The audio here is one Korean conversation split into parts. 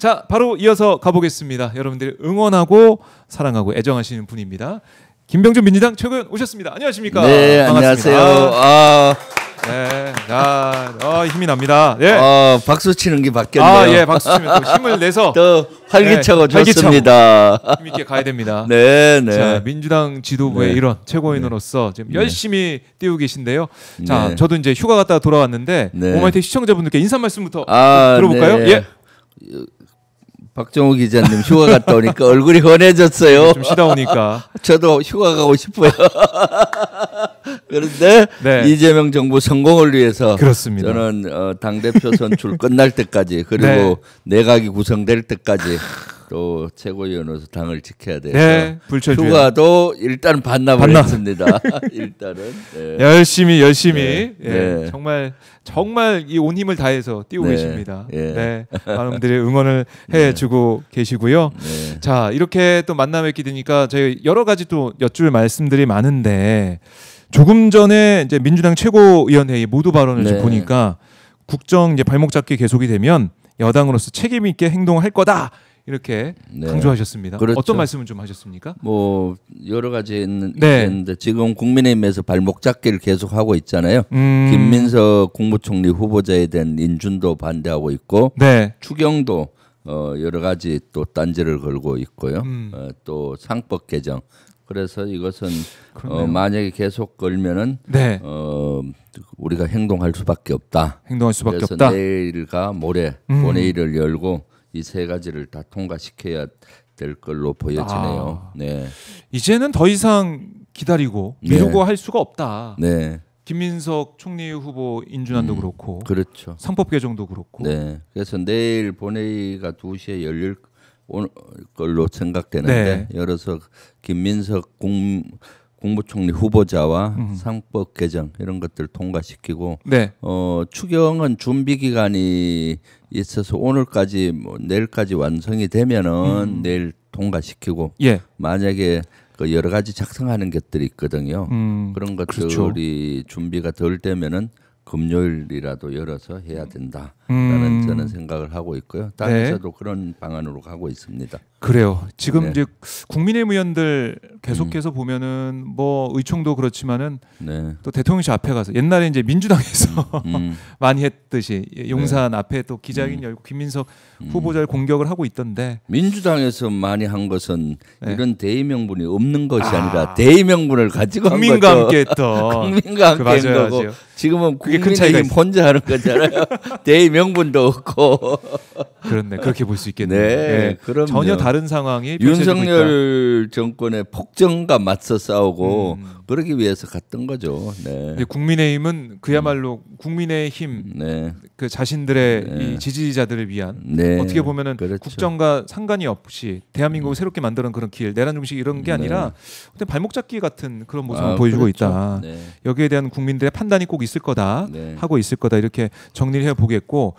자, 바로 이어서 가보겠습니다. 여러분들이 응원하고 사랑하고 애정하시는 분입니다. 김병준 민주당 최고위원 오셨습니다. 안녕하십니까? 네, 반갑습니다. 안녕하세요. 네, 자, 힘이 납니다. 예. 박수 치는 게 바뀌었네요. 예, 박수 치면 또 힘을 내서 더 활기차고 네, 좋습니다. 힘있게 가야 됩니다. 네, 네. 자, 민주당 지도부의 네. 일원 최고위원으로서 지금 열심히 띄우고 계신데요. 자, 네. 저도 이제 휴가 갔다가 돌아왔는데 네. 오마이テ시청자분들께 인사 말씀부터 아, 들어볼까요? 네. 예. 박정우 기자님 휴가 갔다 오니까 얼굴이 환해졌어요. 좀 쉬다 오니까. 저도 휴가 가고 싶어요. 그런데 네. 이재명 정부 성공을 위해서 그렇습니다. 저는 당대표 선출 끝날 때까지 그리고 네. 내각이 구성될 때까지 또 최고위원으로서 당을 지켜야 돼서 네, 불철주야. 휴가도 일단 반납을 했습니다. 일단은 네. 열심히 네. 예, 네. 정말 이 온 힘을 다해서 뛰고 네. 계십니다. 예. 네, 많은 분들이 응원을 해주고 계시고요. 네. 자, 이렇게 또 만나 뵙게 되니까 저희 여러 가지 또 여쭐 말씀들이 많은데 조금 전에 이제 민주당 최고위원회의 모두 발언을 네. 좀 보니까 국정 이제 발목 잡기 계속이 되면 여당으로서 책임 있게 행동할 거다. 이렇게 네. 강조하셨습니다. 그렇죠. 어떤 말씀을 좀 하셨습니까? 뭐 여러 가지 네. 있는데 지금 국민의힘에서 발목 잡기를 계속 하고 있잖아요. 김민석 국무총리 후보자에 대한 인준도 반대하고 있고 네. 추경도 여러 가지 또 딴지를 걸고 있고요. 또 상법 개정. 그래서 이것은 만약에 계속 걸면은 네. 우리가 행동할 수밖에 없다. 행동할 수밖에 그래서 없다. 내일과 모레 본회의를 열고 이 세 가지를 다 통과시켜야 될 걸로 보여지네요. 네. 이제는 더 이상 기다리고 미루고 할 수가 없다. 네. 김민석 총리 후보 인준안도 그렇고 그렇죠. 상법 개정도 그렇고. 네. 그래서 내일 본회의가 2시에 열릴 걸로 생각되는데 열어서 김민석 국무총리 후보자와 상법 개정 이런 것들 통과시키고 네. 추경은 준비 기간이 있어서 오늘까지 내일까지 완성이 되면은 내일 통과시키고 예. 만약에 그 여러 가지 작성하는 것들이 있거든요. 그런 것들이 그렇죠. 준비가 덜 되면은 금요일이라도 열어서 해야 된다라는 저는 생각을 하고 있고요. 당에서도 그런 방안으로 가고 있습니다. 그래요. 지금 네. 이제 국민의힘 의원들 계속해서 보면은 뭐 의총도 그렇지만은 네. 또 대통령실 앞에 가서 옛날에 이제 민주당에서 많이 했듯이 용산 앞에 또 기자회견 열고 김민석 후보자를 공격을 하고 있던데 민주당에서 많이 한 것은 네. 이런 대의 명분이 없는 것이 아니라 대의 명분을 가지고 국민과 한 거죠. 함께 했던 국민과 함께 한 맞아요, 거고 맞아요. 지금은 그게 큰 차이가 국민의힘 혼자 하는 거잖아요. 대의 명분도 없고. 그렇네. 그렇게 볼 수 있겠네요. 네, 그럼요. 전혀 다른 상황이 펼쳐지고 윤석열 정권의 폭정과 맞서 싸우고 그러기 위해서 갔던 거죠. 네. 근데 국민의힘은 그야말로 국민의힘 네. 그 자신들의 네. 이 지지자들을 위한 네. 어떻게 보면은 그렇죠. 국정과 상관이 없이 대한민국을 새롭게 만드는 그런 길 내란 중식 이런 게 아니라 어떤 발목 잡기 같은 그런 모습을 보여주고 그렇죠. 있다. 네. 여기에 대한 국민들의 판단이 꼭 있을 거다. 네. 하고 있을 거다. 이렇게 정리를 해 보겠고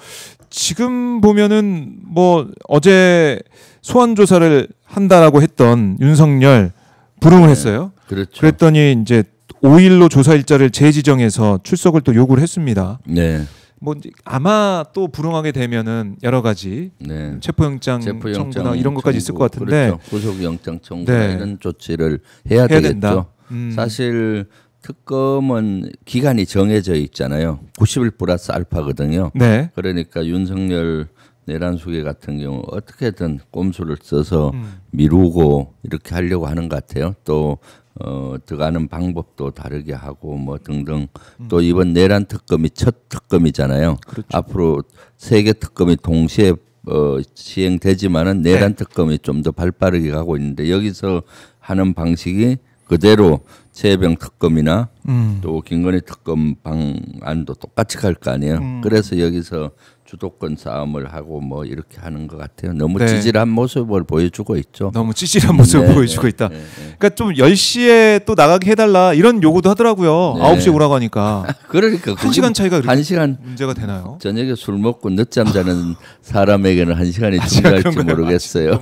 지금 보면은 뭐 어제 소환 조사를 한다라고 했던 윤석열 불응을 했어요. 그렇죠. 그랬더니 이제 5일로 조사 일자를 재지정해서 출석을 또 요구를 했습니다. 네. 뭐 이제 아마 또 불응하게 되면은 여러 가지 네. 체포영장 청구나 이런 것까지 있을 것 같은데 그렇죠. 구속영장 청구나 네. 이런 조치를 해야 해야 되겠죠. 된다. 사실 특검은 기간이 정해져 있잖아요. 90일 플러스 알파거든요. 네. 그러니까 윤석열 내란 수계 같은 경우 어떻게든 꼼수를 써서 미루고 이렇게 하려고 하는 것 같아요. 또 들어가는 방법도 다르게 하고 뭐 등등. 또 이번 내란 특검이 첫 특검이잖아요. 그렇죠. 앞으로 세 개 특검이 동시에 시행되지만은 내란 특검이 좀 더 발빠르게 가고 있는데 여기서 하는 방식이 그대로 최혜병 특검이나 또 김건희 특검 방안도 똑같이 갈 거 아니에요. 그래서 여기서 주도권 싸움을 하고 뭐 이렇게 하는 것 같아요. 너무 네. 찌질한 모습을 보여주고 있죠. 너무 찌질한 모습을 네, 보여주고 있다. 네, 네. 그러니까 좀 10시에 또 나가게 해달라 이런 요구도 하더라고요. 네. 9시에 오라고 하니까. 그러니까 1시간 차이가 이렇게 한 시간 문제가 되나요? 저녁에 술 먹고 늦잠 자는 사람에게는 한 시간이 중요할지 모르겠어요.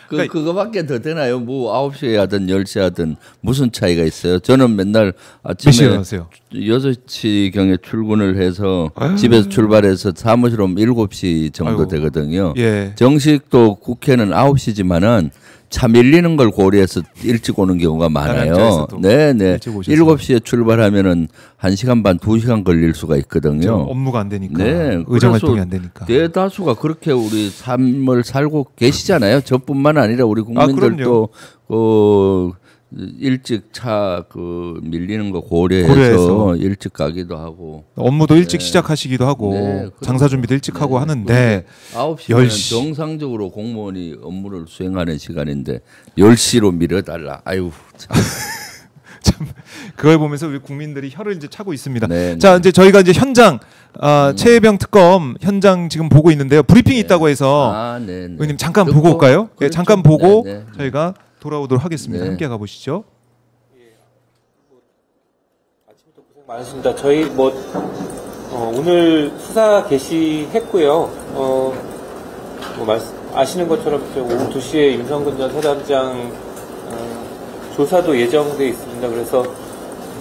그거밖에 더 되나요? 뭐 9시에 하든 10시에 하든 무슨 차이가 있어요? 저는 맨날 몇 시에 아침에 일어나세요? 6시경에 출근을 해서 집에서 출발해서 사무실 오면 7시 정도 아이고. 되거든요. 예. 정식도 국회는 9시지만은 차 밀리는 걸 고려해서 일찍 오는 경우가 많아요. 네네. 7시에 출발하면은 1시간 반, 2시간 걸릴 수가 있거든요. 업무가 안 되니까. 네. 의정 활동이 안 되니까. 대다수가 그렇게 우리 삶을 살고 계시잖아요. 저뿐만 아니라 우리 국민들도 일찍 차 밀리는 거 고려해서 일찍 가기도 하고 업무도 일찍 시작하시기도 하고 장사 준비도 일찍 하고 하는데 9시면 10시. 정상적으로 공무원이 업무를 수행하는 시간인데 10시로 미뤄달라. 아유 참. 참 그걸 보면서 우리 국민들이 혀를 이제 차고 있습니다. 네, 자, 이제 저희가 이제 현장 최혜병 특검 현장 지금 보고 있는데요. 브리핑이 있다고 해서 의원님 잠깐 보고 올까요? 그렇죠. 잠깐 보고 저희가 돌아오도록 하겠습니다. 함께 가보시죠. 아침부터 고생 많으십니다. 저희 오늘 수사 개시했고요. 아시는 것처럼 오후 2시에 임성근 전 사단장 조사도 예정돼 있습니다. 그래서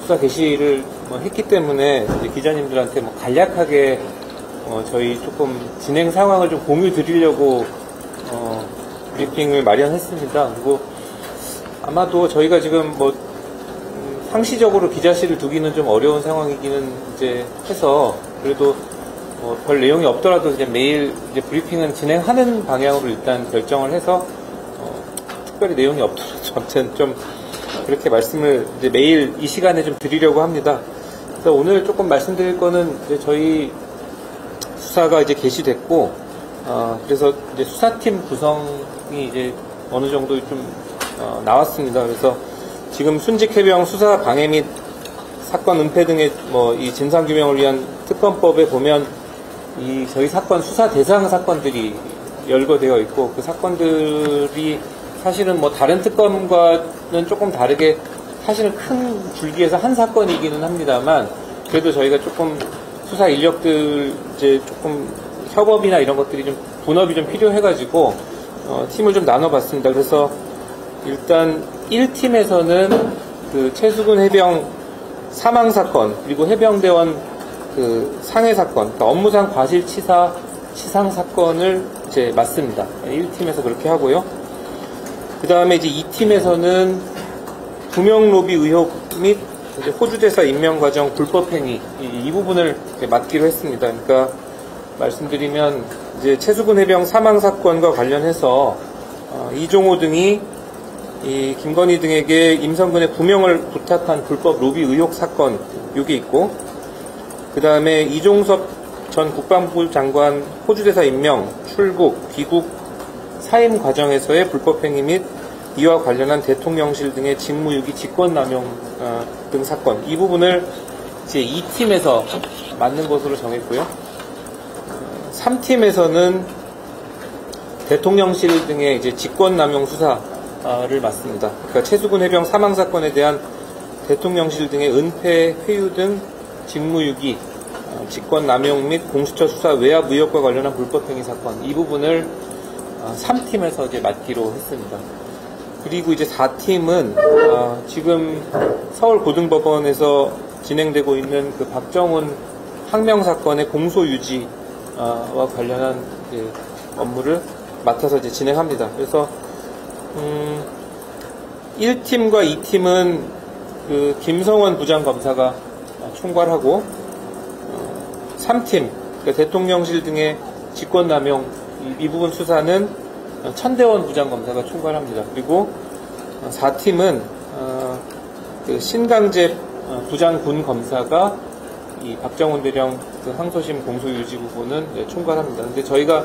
수사 개시를 했기 때문에 이제 기자님들한테 간략하게 저희 조금 진행 상황을 좀 공유 드리려고 브리핑을 마련했습니다. 그리고 아마도 저희가 지금 상시적으로 기자실을 두기는 좀 어려운 상황이기는 이제 해서 그래도 별 내용이 없더라도 이제 매일 이제 브리핑은 진행하는 방향으로 일단 결정을 해서 특별히 내용이 없더라도 아무튼 좀 그렇게 말씀을 이제 매일 이 시간에 좀 드리려고 합니다. 그래서 오늘 조금 말씀드릴 거는 이제 저희 수사가 이제 개시됐고 그래서 이제 수사팀 구성이 이제 어느 정도 좀 나왔습니다. 그래서 지금 순직해병 수사 방해 및 사건 은폐 등의 이 진상 규명을 위한 특검법에 보면 이 저희 사건 수사 대상 사건들이 열거되어 있고 그 사건들이 사실은 다른 특검과는 조금 다르게 사실은 큰 줄기에서 한 사건이기는 합니다만 그래도 저희가 조금 수사 인력들 이제 조금 협업이나 이런 것들이 좀 분업이 좀 필요해가지고 팀을 좀 나눠봤습니다. 그래서 일단 1팀에서는 그 최수근 해병 사망 사건 그리고 해병대원 그 상해 사건, 그러니까 업무상 과실치사 치상 사건을 이제 맡습니다. 1팀에서 그렇게 하고요. 그 다음에 이제 2팀에서는 구명 로비 의혹 및 이제 호주 대사 임명 과정 불법행위 이 부분을 맡기로 했습니다. 그러니까 말씀드리면 이제 최수근 해병 사망 사건과 관련해서 이종호 등이 이 김건희 등에게 임성근의 구명을 부탁한 불법 로비 의혹 사건 요게 있고 그 다음에 이종섭 전 국방부 장관 호주대사 임명, 출국, 귀국, 사임 과정에서의 불법행위 및 이와 관련한 대통령실 등의 직무유기, 직권남용 등 사건 이 부분을 이제 2팀에서 맡는 것으로 정했고요. 3팀에서는 대통령실 등의 이제 직권남용 수사를 맡습니다. 그러니까 최수근 해병 사망 사건에 대한 대통령실 등의 은폐, 회유 등 직무유기, 직권남용 및 공수처 수사 외압 의혹과 관련한 불법행위 사건 이 부분을 3팀에서 이제 맡기로 했습니다. 그리고 이제 4팀은 지금 서울고등법원에서 진행되고 있는 그 박정훈 항명 사건의 공소 유지와 관련한 이제 업무를 맡아서 이제 진행합니다. 그래서 1팀과 2팀은 그 김성원 부장검사가 총괄하고 3팀, 그러니까 대통령실 등의 직권남용 이 부분 수사는 천대원 부장검사가 총괄합니다. 그리고 4팀은 그 신강재 부장군검사가 이 박정훈 대령 그 항소심 공소유지 부분은 총괄합니다. 근데 저희가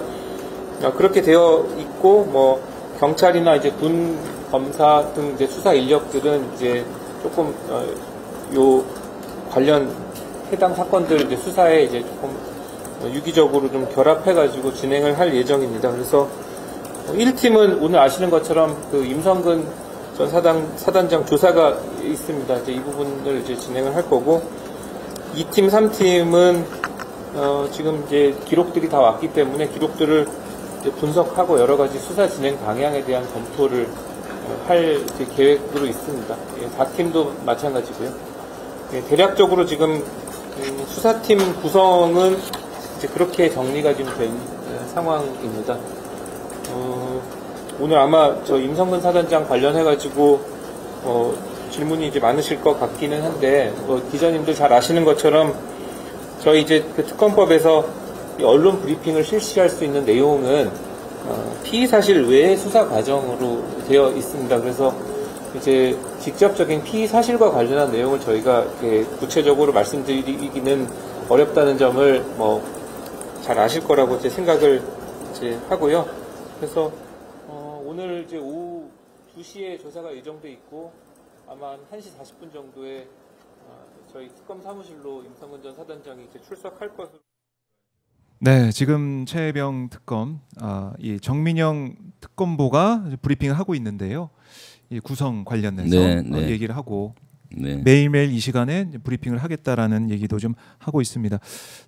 그렇게 되어 있고 뭐 경찰이나 이제 군 검사 등 이제 수사 인력들은 이제 조금 요 관련 해당 사건들 이제 수사에 이제 조금 유기적으로 좀 결합해가지고 진행을 할 예정입니다. 그래서 1팀은 오늘 아시는 것처럼 그 임성근 전 사단장 조사가 있습니다. 이제 이 부분을 이제 진행을 할 거고 2팀, 3팀은 지금 이제 기록들이 다 왔기 때문에 기록들을 이제 분석하고 여러 가지 수사 진행 방향에 대한 검토를 할 계획으로 있습니다. 4팀도 마찬가지고요. 네, 대략적으로 지금 수사팀 구성은 이제 그렇게 정리가 좀 된 상황입니다. 오늘 아마 저 임성근 사단장 관련해가지고 질문이 이제 많으실 것 같기는 한데 기자님들 잘 아시는 것처럼 저희 이제 그 특검법에서 언론 브리핑을 실시할 수 있는 내용은 피의 사실 외의 수사 과정으로 되어 있습니다. 그래서 이제 직접적인 피의 사실과 관련한 내용을 저희가 이렇게 구체적으로 말씀드리기는 어렵다는 점을 잘 아실 거라고 제 생각을 이제 하고요. 그래서 오늘 이제 오후 2시에 조사가 예정돼 있고 아마 한 1시 40분 정도에 저희 특검 사무실로 임성근 전 사단장이 이제 출석할 것으로. 네, 지금 최혜병 특검, 이 정민영 특검보가 브리핑을 하고 있는데요. 이 구성 관련해서 얘기를 하고 매일매일 이 시간에 브리핑을 하겠다라는 얘기도 좀 하고 있습니다.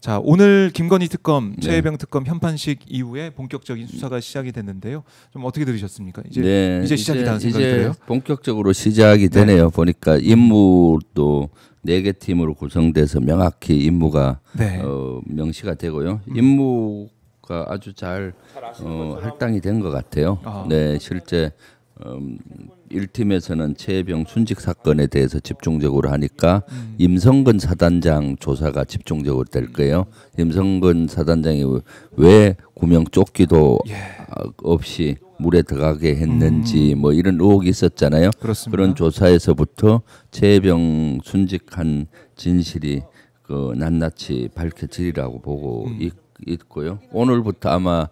자, 오늘 김건희 특검, 최혜병 특검 현판식 이후에 본격적인 수사가 시작이 됐는데요. 좀 어떻게 들으셨습니까? 이제 시작이라는 생각이 들어요. 본격적으로 시작이 되네요. 보니까 임무도 4개 팀으로 구성돼서 명확히 임무가 명시가 되고요. 임무가 아주 잘 할당이 된 것 같아요. 네, 실제 1팀에서는 최혜병 순직 사건에 대해서 집중적으로 하니까 임성근 사단장 조사가 집중적으로 될 거예요. 임성근 사단장이 왜 구명조끼도 없이 물에 들어가게 했는지 뭐 이런 의혹이 있었잖아요. 그렇습니다. 그런 조사에서부터 최혜병 순직한 진실이 낱낱이 밝혀지리라고 보고 있고요. 오늘부터 아마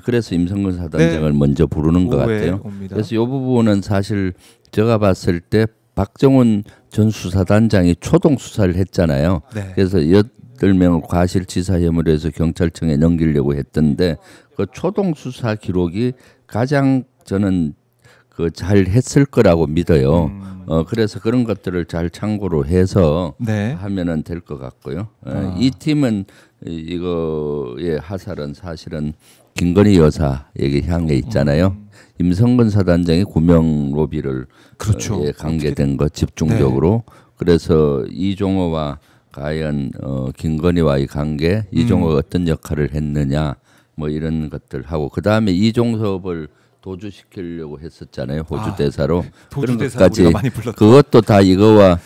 그래서 임성근 사단장을 먼저 부르는 것 같아요. 그래서 이 부분은 사실 제가 봤을 때 박정훈 전 수사단장이 초동 수사를 했잖아요. 그래서 8명을 과실치사 혐의로 해서 경찰청에 넘기려고 했던데 그 초동 수사 기록이 가장 저는 잘 했을 거라고 믿어요. 그래서 그런 것들을 잘 참고로 해서 하면은 될 것 같고요. 이 팀은 이거의 하살은 사실은 김건희 여사에게 향해 있잖아요. 임성근 사단장이 구명 로비를 관계된 것 집중적으로 그래서 이종호와 과연 김건희와의 관계, 이종호가 어떤 역할을 했느냐 뭐 이런 것들 하고 그 다음에 이종섭을 도주시키려고 했었잖아요. 호주 대사로 그런 것까지 그것도 다 이걸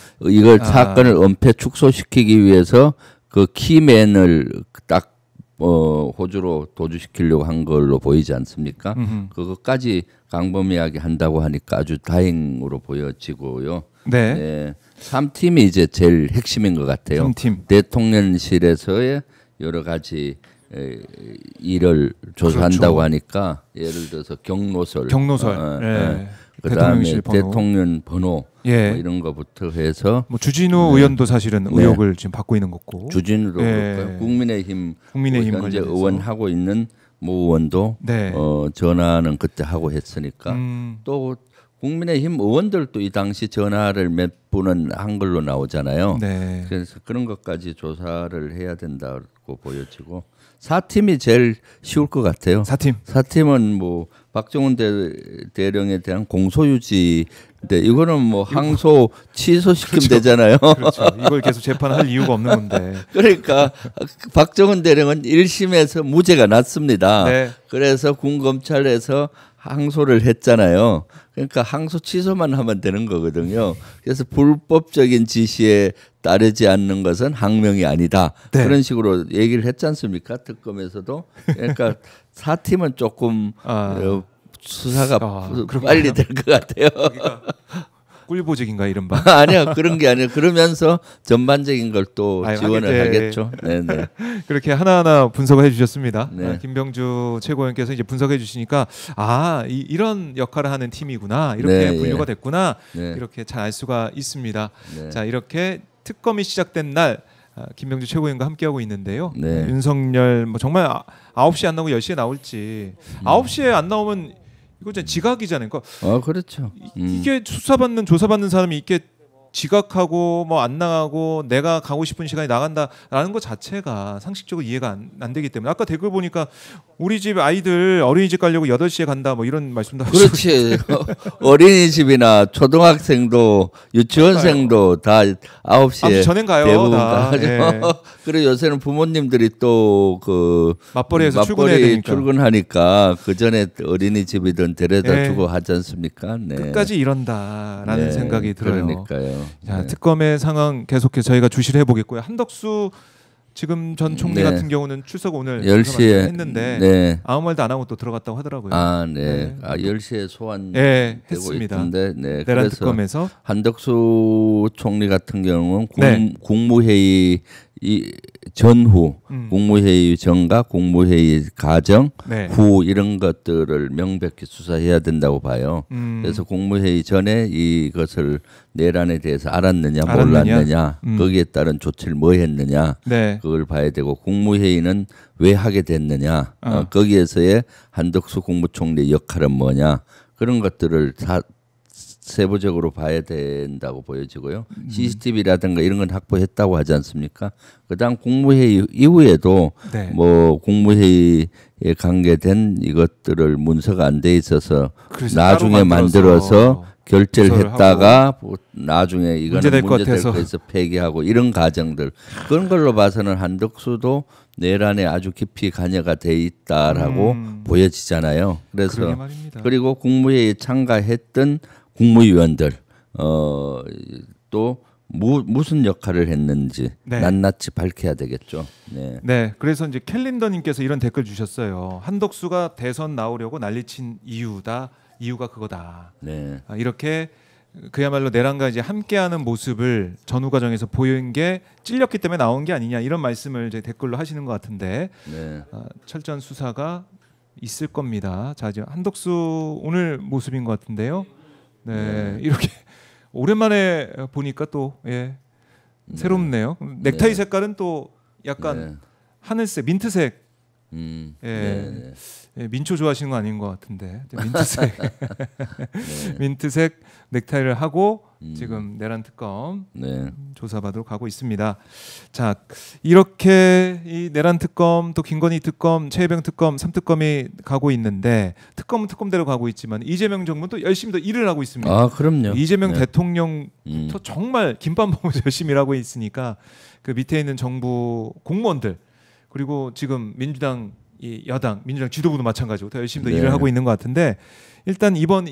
사건을 은폐 축소시키기 위해서 그 키맨을 딱 호주로 도주시키려고 한 걸로 보이지 않습니까? 그것까지 강범위하게 한다고 하니까 아주 다행으로 보여지고요. 네. 3팀이 이제 제일 핵심인 것 같아요. 3팀. 대통령실에서의 여러 가지 일을 조사한다고 하니까 예를 들어서 경로설, 그다음에 대통령 번호 뭐 이런 거부터 해서 뭐 주진우 의원도 사실은 의혹을 지금 받고 있는 거고 주진우도 그렇고요. 국민의힘 현재 의원 하고 있는 모 의원도 전화는 그때 하고 했으니까 또 국민의힘 의원들도 이 당시 전화를 몇 분은 한 걸로 나오잖아요. 그래서 그런 것까지 조사를 해야 된다고 보여지고 4팀이 제일 쉬울 것 같아요. 4팀은 뭐 박정훈 대령에 대한 공소유지인데 이거는 뭐 항소 취소시키면 되잖아요. 그렇죠. 이걸 계속 재판할 이유가 없는 건데. 그러니까 박정훈 대령은 1심에서 무죄가 났습니다. 그래서 군검찰에서 항소를 했잖아요. 그러니까 항소 취소만 하면 되는 거거든요. 그래서 불법적인 지시에 따르지 않는 것은 항명이 아니다. 그런 식으로 얘기를 했지 않습니까? 특검에서도. 그러니까 4팀은 조금 수사가 빨리 될 것 같아요. 꿀보직인가 이른바? 아니요, 그런 게 아니에요. 그러면서 전반적인 걸 또 지원을 하겠죠. 네네. 그렇게 하나하나 분석을 해주셨습니다. 김병주 최고위원께서 이제 분석해 주시니까 이런 역할을 하는 팀이구나 이렇게 분류가 됐구나 이렇게 잘 알 수가 있습니다. 자, 이렇게 특검이 시작된 날 김병주 최고위원과 함께하고 있는데요. 윤석열 뭐 정말 9시에 안 나오고 10시에 나올지 9시에 안 나오면 이거 진짜 지각이잖아요. 그렇죠. 이게 수사받는 조사받는 사람이 이게 지각하고 뭐 안 나가고 내가 가고 싶은 시간에 나간다라는 것 자체가 상식적으로 이해가 안 되기 때문에 아까 댓글 보니까 우리 집 아이들 어린이집 가려고 8시에 간다 뭐 이런 말씀도 하시고 그렇지. 어린이집이나 초등학생도 유치원생도 다 9시에 전엔 가요. 대부분 다. 가죠. 예. 그리고 요새는 부모님들이 또 그 맞벌이에서 출근해야 되니까. 출근하니까 그 전에 어린이집이든 데려다 주고 하지 않습니까? 네. 끝까지 이런다라는 생각이 들어요. 그러니까요. 자, 특검의 상황 계속해서 저희가 주시를 해보겠고요. 한덕수 지금 전 총리 같은 경우는 출석 오늘 10시에 했는데 아무 말도 안 하고 또 들어갔다고 하더라고요. 10시에 소환되고 했습니다. 있던데. 내란 특검에서 한덕수 총리 같은 경우는 국무회의 전후, 국무회의 전과 국무회의 과정 후 이런 것들을 명백히 수사해야 된다고 봐요. 그래서 국무회의 전에 이것을 내란에 대해서 알았느냐 몰랐느냐 거기에 따른 조치를 뭐 했느냐 그걸 봐야 되고 국무회의는 왜 하게 됐느냐 거기에서의 한덕수 국무총리의 역할은 뭐냐 그런 것들을 세부적으로 봐야 된다고 보여지고요. CCTV라든가 이런 건 확보했다고 하지 않습니까? 그다음 국무회의 이후에도 뭐 국무회의에 관계된 이것들을 문서가 안 돼 있어서 나중에 만들어서 결제를 했다가 나중에 이거는 문제될 것 같아서 폐기하고 이런 과정들 그런 걸로 봐서는 한덕수도 내란에 아주 깊이 관여가 돼 있다라고 보여지잖아요. 그래서 그리고 국무회의에 참가했던 국무위원들 또 무슨 역할을 했는지 낱낱이 밝혀야 되겠죠. 그래서 이제 캘린더님께서 이런 댓글 주셨어요. 한덕수가 대선 나오려고 난리친 이유가 그거다. 이렇게 그야말로 내란과 이제 함께하는 모습을 전후 과정에서 보인 게 찔렸기 때문에 나온 게 아니냐 이런 말씀을 이제 댓글로 하시는 것 같은데 철저한 수사가 있을 겁니다. 자, 이제 한덕수 오늘 모습인 것 같은데요. 이렇게 오랜만에 보니까 또 새롭네요. 넥타이 색깔은 또 약간 하늘색, 민트색. 민초 좋아하시는 거 아닌 것 같은데 민트색 민트색 넥타이를 하고 지금 내란 특검 조사받으러 가고 있습니다. 자, 이렇게 이 내란 특검 또 김건희 특검, 최혜병 특검, 3특검이 가고 있는데 특검은 특검대로 가고 있지만 이재명 정부는 또 열심히 더 일을 하고 있습니다. 아, 그럼요. 이재명 대통령도 정말 김밥 먹으면서 열심히 일하고 있으니까 그 밑에 있는 정부 공무원들 그리고 지금 민주당 이 여당 민주당 지도부도 마찬가지고 더 열심히 더 일을 하고 있는 것 같은데 일단 이번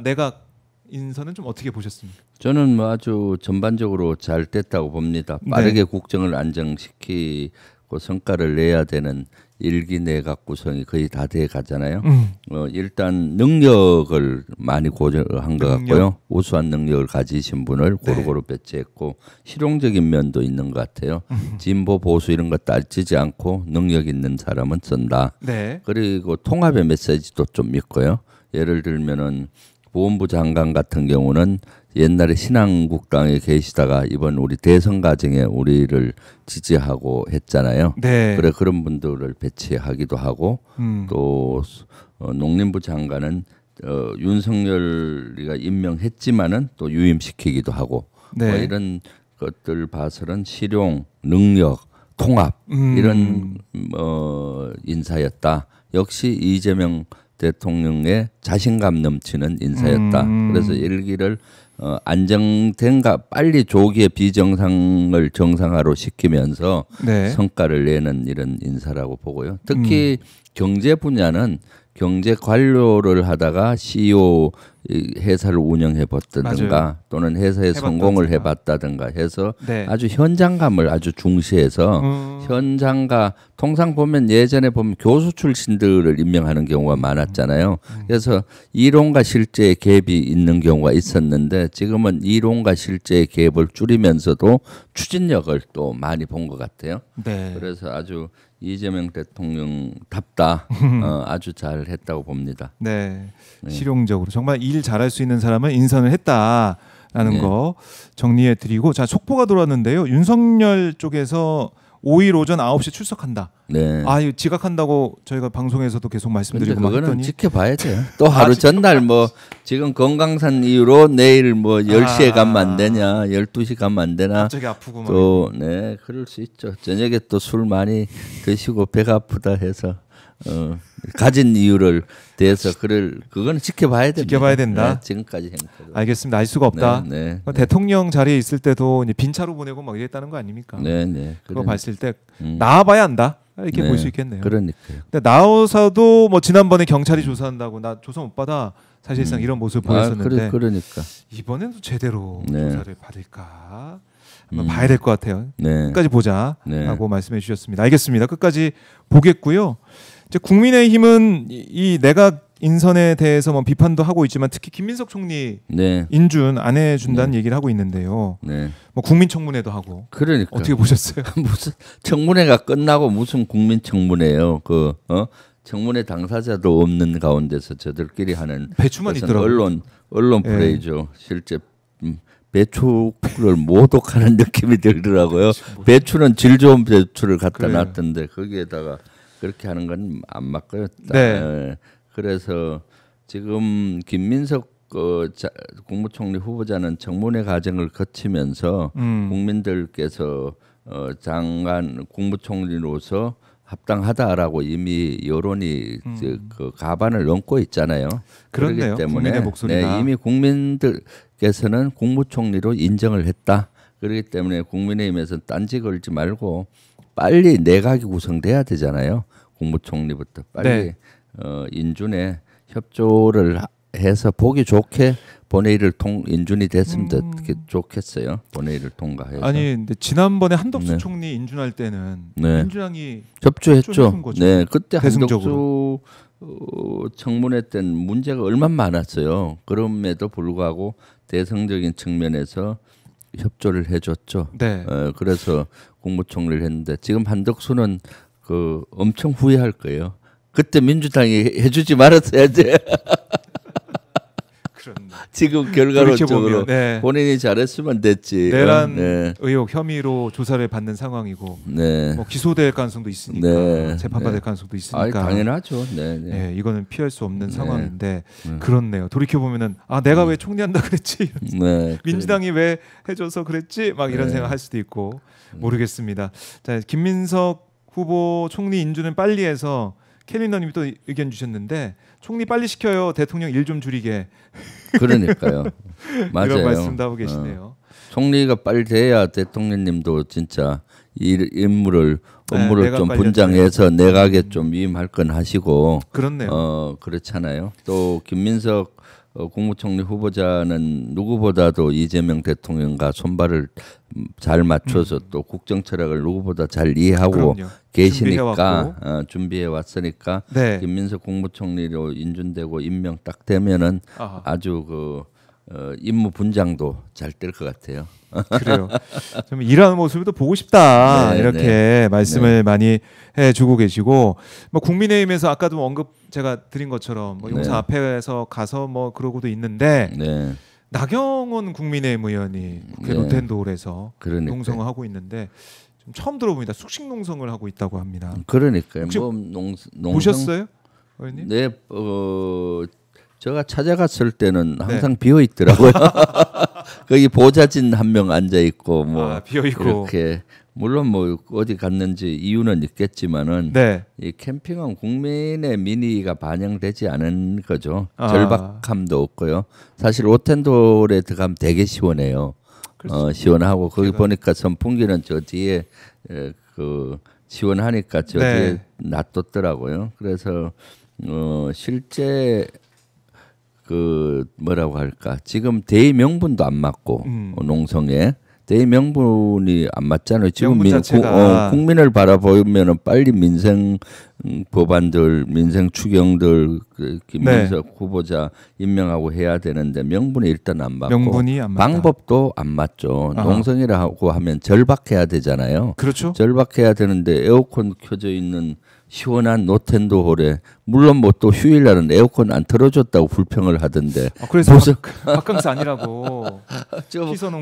내각 인선은 좀 어떻게 보셨습니까? 저는 뭐 아주 전반적으로 잘 됐다고 봅니다. 빠르게 국정을 안정시키고 성과를 내야 되는 일기 내각 구성이 거의 다 돼 가잖아요. 일단 능력을 많이 고려한 것 같고요. 우수한 능력을 가지신 분을 고루고루 배치했고 실용적인 면도 있는 것 같아요. 진보 보수 이런 거 따지지 않고 능력 있는 사람은 쓴다. 그리고 통합의 메시지도 좀 있고요. 예를 들면은 보훈부 장관 같은 경우는 옛날에 신한국당에 계시다가 이번 우리 대선 과정에 우리를 지지하고 했잖아요. 그래 그런 분들을 배치하기도 하고 또 농림부 장관은 윤석열이가 임명했지만은 또 유임시키기도 하고 뭐 이런 것들 봐서는 실용, 능력, 통합 이런 인사였다. 역시 이재명 대통령의 자신감 넘치는 인사였다. 그래서 일기를 안정된가 빨리 조기에 비정상을 정상화로 시키면서 성과를 내는 이런 인사라고 보고요. 특히 경제 분야는 경제 관료를 하다가 CEO 회사를 운영해 봤다든가 또는 회사에 성공을 해봤다든가 해서 아주 현장감을 아주 중시해서 현장가 통상 보면 예전에 보면 교수 출신들을 임명하는 경우가 많았잖아요. 그래서 이론과 실제의 갭이 있는 경우가 있었는데 지금은 이론과 실제의 갭을 줄이면서도 추진력을 또 많이 본 것 같아요. 그래서 아주 이재명 대통령답다 아주 잘 했다고 봅니다. 실용적으로 정말 일 잘할 수 있는 사람을 인선을 했다라는 거 정리해 드리고 자 속보가 들어왔는데요. 윤석열 쪽에서 5일 오전 9시에 출석한다. 네. 아, 이거 지각한다고 저희가 방송에서도 계속 말씀드리고 그거는 했더니 지켜봐야 돼요. 또 하루 전날 뭐 지금 건강상 이유로 내일 뭐 10시에 가면 안 되냐, 12시 가면 안 되나. 갑자기 아프고 또 네, 그럴 수 있죠. 저녁에 또 술 많이 드시고 배가 아프다 해서 가진 이유를 대해서 그거는 지켜봐야 됩니다. 지켜봐야 된다. 네, 지금까지 행태도. 알겠습니다. 알 수가 없다. 네, 네, 대통령 자리에 있을 때도 이제 빈차로 보내고 막 이랬다는 거 아닙니까? 네, 네. 그거 봤을 때 나와봐야 안다. 이렇게 네, 볼 수 있겠네요. 그러니까요. 근데 나와서도 뭐 지난번에 경찰이 조사한다고 나 조사 못 받아 사실상 이런 모습을 보였었는데 그러니까 이번에도 제대로 네. 조사를 받을까 한번 봐야 될 것 같아요. 네. 끝까지 보자라고 네. 말씀해 주셨습니다. 알겠습니다. 끝까지 보겠고요. 이제 국민의힘은 이 내각 인선에 대해서 뭐 비판도 하고 있지만 특히 김민석 총리 네. 인준 안 해준다는 얘기를 하고 있는데요. 네. 뭐 국민청문회도 하고. 그러니까 어떻게 보셨어요? 무슨 청문회가 끝나고 무슨 국민청문회예요? 청문회 당사자도 없는 가운데서 저들끼리 하는 배추만 있더라고요. 언론 플레이죠. 실제 배추를 모독하는 느낌이 들더라고요. 배추는 질 좋은 배추를 갖다 놨던데 거기에다가 그렇게 하는 건 안 맞고요. 네. 그래서 지금 김민석 국무총리 후보자는 청문회 과정을 거치면서 국민들께서 장관 국무총리로서 합당하다라고 이미 여론이 그 가반을 넘고 있잖아요. 그렇네요. 그렇기 때문에 국민의 목소리가. 네, 이미 국민들께서는 국무총리로 인정을 했다. 그렇기 때문에 국민의힘에서는 딴지 걸지 말고 빨리 내각이 구성돼야 되잖아요. 국무총리부터 빨리 네. 인준에 협조를 해서 보기 좋게 본회의를 인준이 됐으면 좋겠어요. 본회의를 통과해서. 아니 근데 지난번에 한덕수 네. 총리 인준할 때는 네. 민주당이 협조했죠. 네, 그때 대승적으로. 한덕수 청문회 때는 문제가 얼마나 많았어요. 그럼에도 불구하고 대승적인 측면에서 협조를 해줬죠. 네. 그래서 국무총리를 했는데 지금 한덕수는 엄청 후회할 거예요. 그때 민주당이 해주지 말았어야지. 지금 결과론적으로 네. 본인이 잘했으면 됐지. 내란 네. 의혹 혐의로 조사를 받는 상황이고 네. 뭐 기소될 가능성도 있으니까 네. 재판받을 네. 가능성도 있으니까 당연하죠. 네. 네. 네, 이거는 피할 수 없는 네. 상황인데 그렇네요. 돌이켜 보면은 내가 왜 총리한다 그랬지? 네. 민주당이 왜 해줘서 그랬지? 막 이런 생각할 수도 있고 모르겠습니다. 자, 김민석 후보 총리 인준은 빨리 해서 캘린더님이 또 의견 주셨는데 총리 빨리 시켜요. 대통령 일 좀 줄이게. 그러니까요. 맞아요. 이런 말씀도 하고 계시네요. 총리가 빨리 돼야 대통령님도 진짜 업무를 좀 분장해서 내각에 좀 위임할 건 하시고. 그렇네요. 그렇잖아요. 또 김민석 국무총리 후보자는 누구보다도 이재명 대통령과 손발을 잘 맞춰서 또 국정 철학을 누구보다 잘 이해하고 계시니까 준비해 왔으니까 네. 김민석 국무총리로 인준되고 임명 딱 되면은 아주 임무 분장도 잘 될 것 같아요. 그래요. 좀 일하는 모습도 보고 싶다. 네, 이렇게 네. 말씀을 많이 해주고 계시고 뭐 국민의힘에서 아까도 언급 제가 드린 것처럼 뭐 용사 앞에서 가서 뭐 그러고도 있는데 네. 나경원 국민의힘 의원이 국회 로텐도홀에서 농성을 하고 있는데 좀 처음 들어봅니다. 숙식 농성을 하고 있다고 합니다. 그러니까요. 혹시 뭐 보셨어요, 의원님? 네, 제가 찾아갔을 때는 항상 비어 있더라고요. 거기 보좌진 한 명 앉아 있고 뭐 비어 있고 이렇게 물론 뭐 어디 갔는지 이유는 있겠지만은 이 캠핑은 국민의 민의가 반영되지 않은 거죠. 절박함도 없고요. 사실 로텐돌에 들어가면 되게 시원해요. 시원하고 거기 보니까 선풍기는 저 뒤에 시원하니까 저 뒤에 놔뒀더라고요. 그래서 실제 뭐라고 할까 지금 대의 명분도 안 맞고 농성에 대의 명분이 안 맞잖아요. 지금 국민을 바라보면은 빨리 민생 법안들, 민생 추경들 김민석 후보자 임명하고 해야 되는데 명분이 일단 안 맞고 명분이 안 맞다. 방법도 안 맞죠. 농성이라고 하면 절박해야 되잖아요. 그렇죠. 절박해야 되는데 에어컨 켜져 있는 시원한 노텐도홀에 물론 뭐 또 휴일날은 에어컨 안 틀어줬다고 불평을 하던데 그래서 바캉스 아니라고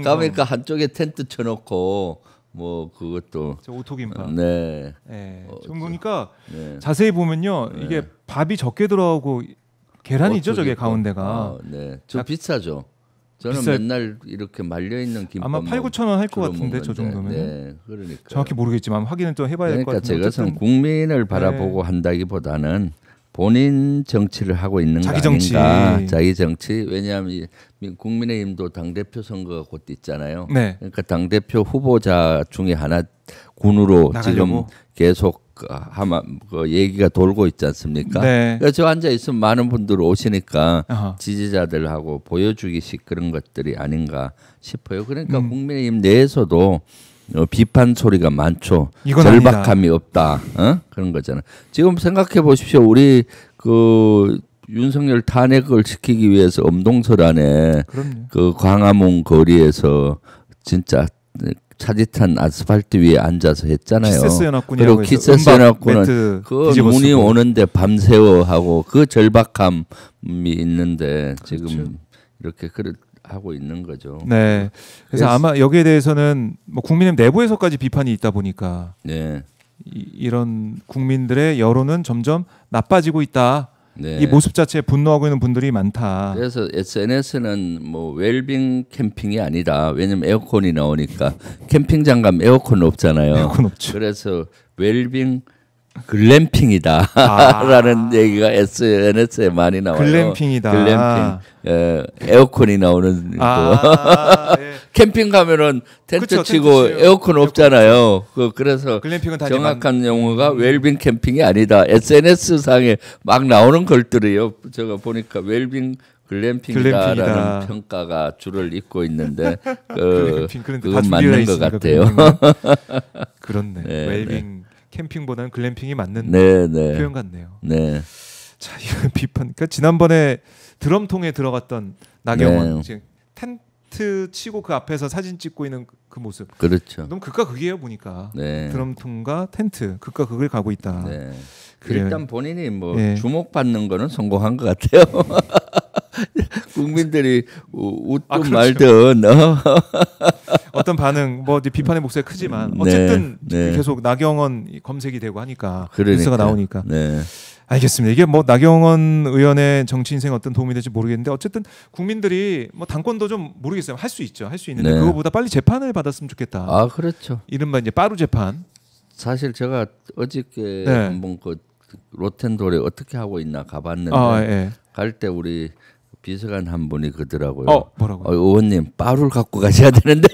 가니까 한쪽에 텐트 쳐놓고 뭐 그것도 오토김밥. 네. 네. 좀 보니까 네. 자세히 보면요, 네. 이게 밥이 적게 들어가고 계란이죠, 저게 가운데가. 네. 저 비싸죠. 저는 맨날 이렇게 말려 있는 김밥 아마 8-9천 원 할 것 같은데 저 정도면. 네, 그러니까 정확히 모르겠지만 확인을 또 해봐야 될 것 같은데. 그러니까 저것은 국민을 바라보고 네. 한다기보다는 본인 정치를 하고 있는 자기 거 정치. 아닌가? 자기 정치. 왜냐하면 국민의힘도 당대표 선거가 곧 있잖아요. 네. 그러니까 당대표 후보자 중에 하나 군으로 나가려고? 지금 계속 아마 그 얘기가 돌고 있지 않습니까? 네. 그러니까 저 앉아 있으면 많은 분들 오시니까 지지자들하고 보여주기식 그런 것들이 아닌가 싶어요. 그러니까 국민의힘 내에서도 비판 소리가 많죠. 절박함이 없다. 그런 거잖아. 지금 생각해 보십시오. 우리 그 윤석열 탄핵을 시키기 위해서 엄동설안에 그 광화문 거리에서 진짜 차디탄 아스팔트 위에 앉아서 했잖아요. 키세스 연합군이라고 그리고 키세스 연합군은 그 눈이 오는데 밤새워 하고 그 절박함이 있는데 지금 그렇죠. 이렇게 하고 있는 거죠. 네. 그래서 아마 여기에 대해서는 뭐 국민의힘 내부에서까지 비판이 있다 보니까 네. 이런 국민들의 여론은 점점 나빠지고 있다. 네. 이 모습 자체에 분노하고 있는 분들이 많다. 그래서 SNS는 뭐 웰빙 캠핑이 아니다. 왜냐면 에어컨이 나오니까 캠핑장 가면 에어컨 없잖아요. 에어컨 없죠. 그래서 웰빙 글램핑이다 라는 얘기가 SNS에 많이 나와요. 글램핑이다. 글램핑. 에어컨이 나오는 예. 캠핑 가면은 텐트 그쵸, 치고 에어컨 없잖아요. 그래서 정확한 용어가 웰빙 캠핑이 아니다. SNS 상에 막 나오는 것들이요. 제가 보니까 웰빙 글램핑이다라는 평가가 줄을 잇고 있는데 그건 맞는 것 같아요. 그렇네. 네, 웰빙 캠핑보다는 글램핑이 맞는 표현 같네요. 네. 자, 이거 비판. 그러니까 지난번에 드럼통에 들어갔던 나경원 지금 텐트 치고 그 앞에서 사진 찍고 있는 그 모습. 그렇죠. 너무 극과 극이에요 보니까. 네. 드럼통과 텐트 극과 극을 가고 있다. 네. 일단 본인이 뭐 주목받는 거는 성공한 것 같아요. 국민들이 웃든 말든 어떤 반응 뭐 비판의 목소리가 크지만 어쨌든 계속 나경원 검색이 되고 하니까 뉴스가 나오니까 알겠습니다. 이게 뭐 나경원 의원의 정치 인생에 어떤 도움이 될지 모르겠는데 어쨌든 국민들이 뭐 당권도 좀 모르겠어요. 할 수 있죠. 할 수 있는데 그거보다 빨리 재판을 받았으면 좋겠다. 아 그렇죠. 이른바 이제 빠루 재판. 사실 제가 어저께 한번 그 로텐도레 어떻게 하고 있나 가봤는데 갈 때 우리 비서관 한 분이 그러더라고요. 뭐라고? 의원님 빠루를 갖고 가셔야 되는데.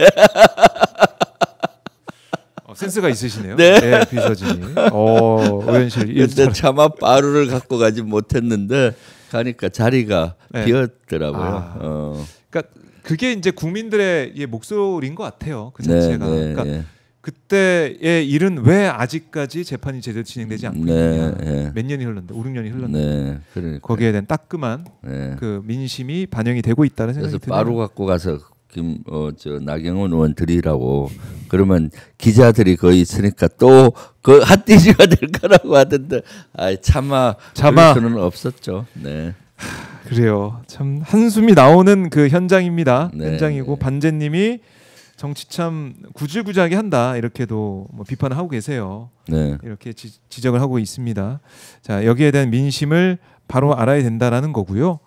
센스가 있으시네요. 네, 비서진이. 의원실. 근데 차마 빠루를 갖고 가지 못했는데 가니까 자리가 비었더라고요. 그러니까 그게 이제 국민들의 목소리인 것 같아요. 그 자체가. 그러니까 그때의 일은 왜 아직까지 재판이 제대로 진행되지 않고 있느냐. 몇 년이 흘렀는데 5-6년이 흘렀는데 그러니까. 거기에 대한 따끔한 그 민심이 반영이 되고 있다는 생각이 들어요. 그래서 빠루 갖고 가서 저 나경원 의원 드리라고 그러면 기자들이 거기 있으니까 또 그 핫디지가 될 거라고 하던데 차마 그럴 수는 없었죠. 네. 그래요. 참 한숨이 나오는 그 현장입니다. 현장이고 반재님이 정치 참 구질구질하게 한다 이렇게도 뭐 비판을 하고 계세요. 이렇게 지적을 하고 있습니다. 자 여기에 대한 민심을 바로 알아야 된다라는 거고요.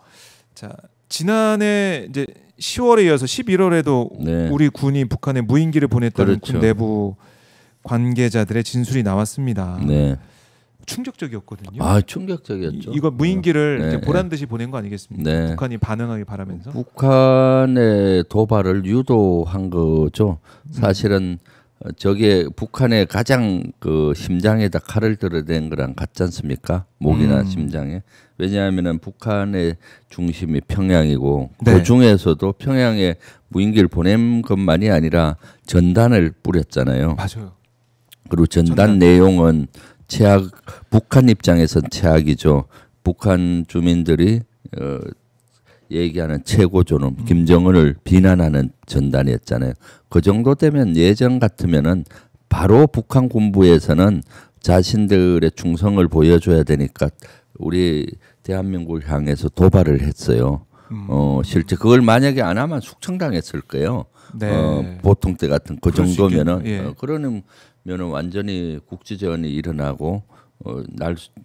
자 지난해 이제 10월에 이어서 11월에도 우리 군이 북한에 무인기를 보냈다는 군 내부 관계자들의 진술이 나왔습니다. 충격적이었거든요. 충격적이었죠. 이거 무인기를 이렇게 보란 듯이 보낸 거 아니겠습니까? 북한이 반응하길 바라면서. 북한의 도발을 유도한 거죠. 사실은 저게 북한의 가장 그 심장에다 칼을 들어댄 거랑 같지 않습니까? 목이나 심장에. 왜냐하면은 북한의 중심이 평양이고 그 중에서도 평양에 무인기를 보낸 것만이 아니라 전단을 뿌렸잖아요. 맞아요. 그리고 전단 내용은 북한 입장에선 최악이죠. 북한 주민들이 얘기하는 최고존엄 김정은을 비난하는 전단이었잖아요. 그 정도 되면 예전 같으면은 바로 북한 군부에서는 자신들의 충성을 보여줘야 되니까 우리 대한민국을 향해서 도발을 했어요. 실제 그걸 만약에 안 하면 숙청당했을 거예요. 네. 보통 때 같은 그 정도면은 예. 그러면은 완전히 국지전이 일어나고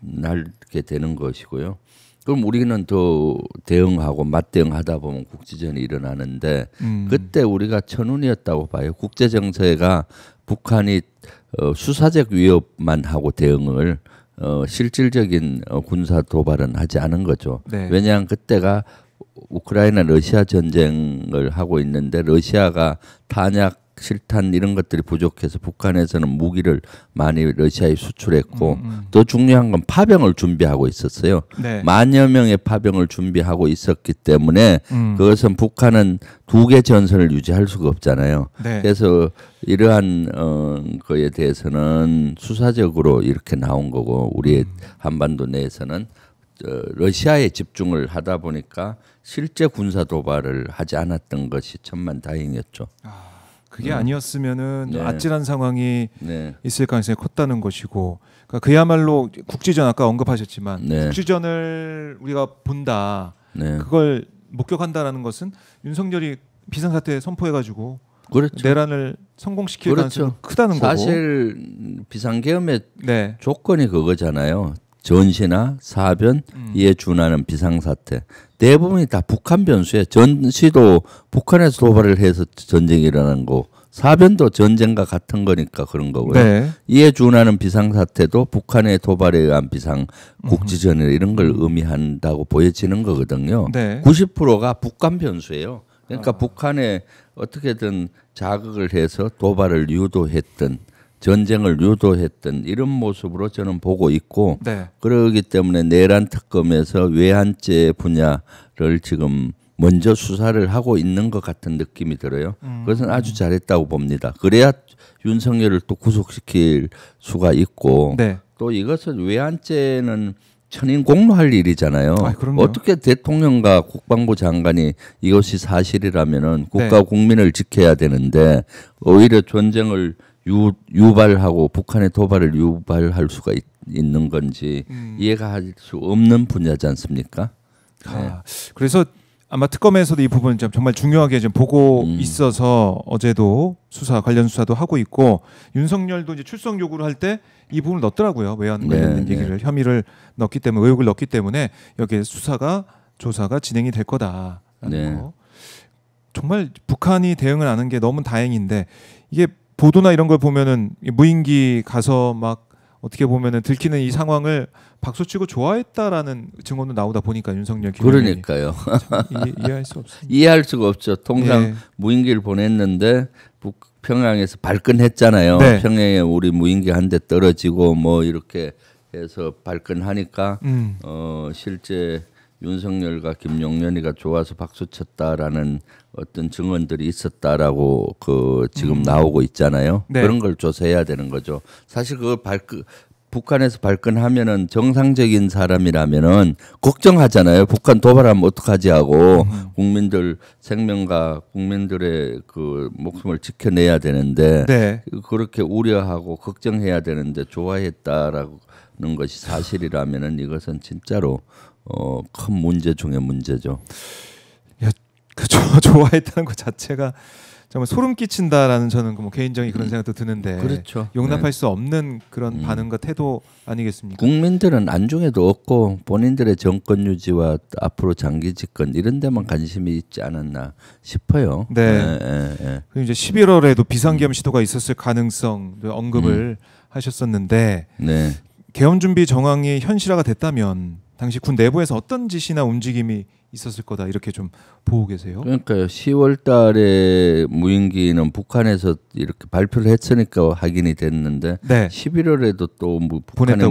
날게 되는 것이고요. 그럼 우리는 더 대응하고 맞대응하다 보면 국지전이 일어나는데 그때 우리가 천운이었다고 봐요. 국제정세가 북한이 수사적 위협만 하고 대응을 실질적인 군사 도발은 하지 않은 거죠. 네. 왜냐하면 그때가 우크라이나 러시아 전쟁을 하고 있는데 러시아가 탄약 실탄 이런 것들이 부족해서 북한에서는 무기를 많이 러시아에 수출했고 더 중요한 건 파병을 준비하고 있었어요. 네. 만여 명의 파병을 준비하고 있었기 때문에 그것은 북한은 2개 전선을 유지할 수가 없잖아요. 네. 그래서 이러한 거에 대해서는 수사적으로 이렇게 나온 거고 우리의 한반도 내에서는 러시아에 집중을 하다 보니까 실제 군사 도발을 하지 않았던 것이 천만다행이었죠. 그게 아니었으면은 네. 아찔한 상황이 네. 있을 가능성이 컸다는 것이고, 그러니까 그야말로 국지전 아까 언급하셨지만 네. 국지전을 우리가 본다, 네. 그걸 목격한다라는 것은 윤석열이 비상사태 선포해가지고 그렇죠. 내란을 성공시킬 그렇죠. 가능성이 크다는 거고. 사실 비상계엄의 네. 조건이 그거잖아요. 전시나 사변 이에 준하는 비상사태. 대부분이 다 북한 변수에 전시도 북한에서 도발을 해서 전쟁이 일어난 거, 사변도 전쟁과 같은 거니까 그런 거고요. 네. 이에 준하는 비상사태도 북한의 도발에 의한 비상 국지전이나 이런 걸 의미한다고 보여지는 거거든요. 네. 90%가 북한 변수예요. 그러니까 북한에 어떻게든 자극을 해서 도발을 유도했던 전쟁을 유도했던 이런 모습으로 저는 보고 있고 네. 그러기 때문에 내란 특검에서 외환죄 분야를 지금 먼저 수사를 하고 있는 것 같은 느낌이 들어요. 그것은 아주 잘했다고 봅니다. 그래야 윤석열을 또 구속시킬 수가 있고 네. 또 이것은 외환죄는 천인공노할 일이잖아요. 어떻게 대통령과 국방부 장관이 이것이 사실이라면은 국가 국민을 지켜야 되는데 오히려 전쟁을 유발하고 북한의 도발을 유발할 수가 있는 건지 이해가 할 수 없는 분야지 않습니까? 네. 그래서 아마 특검에서도 이 부분 정말 중요하게 좀 보고 있어서 어제도 관련 수사도 하고 있고 윤석열도 이제 출석 요구를 할 때 이 부분을 넣더라고요. 외환 관련된 얘기를 혐의를 넣기 때문에 의혹을 넣기 때문에 여기에 조사가 진행이 될 거다라는 거. 정말 북한이 대응을 안 한 게 너무 다행인데 이게 보도나 이런 걸 보면은 무인기 가서 막 어떻게 보면은 들키는 이 상황을 박수치고 좋아했다라는 증언도 나오다 보니까 윤석열 기자님이 그러니까요. 이해할 수 없습니다. 이해할 수가 없죠. 통상 무인기를 보냈는데 평양에서 발끈했잖아요. 네. 평양에 우리 무인기 한 대 떨어지고 뭐 이렇게 해서 발끈하니까 실제 윤석열과 김용현이가 좋아서 박수쳤다라는 어떤 증언들이 있었다라고 지금 나오고 있잖아요. 네. 그런 걸 조사해야 되는 거죠. 사실 북한에서 발끈하면은 정상적인 사람이라면은 걱정하잖아요. 북한 도발하면 어떡하지 하고 국민들 생명과 국민들의 그 목숨을 지켜내야 되는데 네. 그렇게 우려하고 걱정해야 되는데 좋아했다라는 것이 사실이라면은 이것은 진짜로 큰 문제 중에 문제죠. 야, 좋아했다는 것 자체가 정말 소름 끼친다라는 저는 뭐 개인적인 그런 생각도 드는데 그렇죠. 용납할 수 없는 그런 반응과 태도 아니겠습니까? 국민들은 안중에도 없고 본인들의 정권 유지와 앞으로 장기 집권 이런 데만 관심이 있지 않았나 싶어요. 네. 그리고 이제 11월에도 비상계엄 시도가 있었을 가능성 언급을 하셨었는데 네. 계엄 준비 정황이 현실화가 됐다면 당시 군 내부에서 어떤 지시나 움직임이 있었을 거다 이렇게 좀 보고 계세요? 그러니까요. 10월 달에 무인기는 북한에서 이렇게 발표를 했으니까 확인이 됐는데 11월에도 또 북한에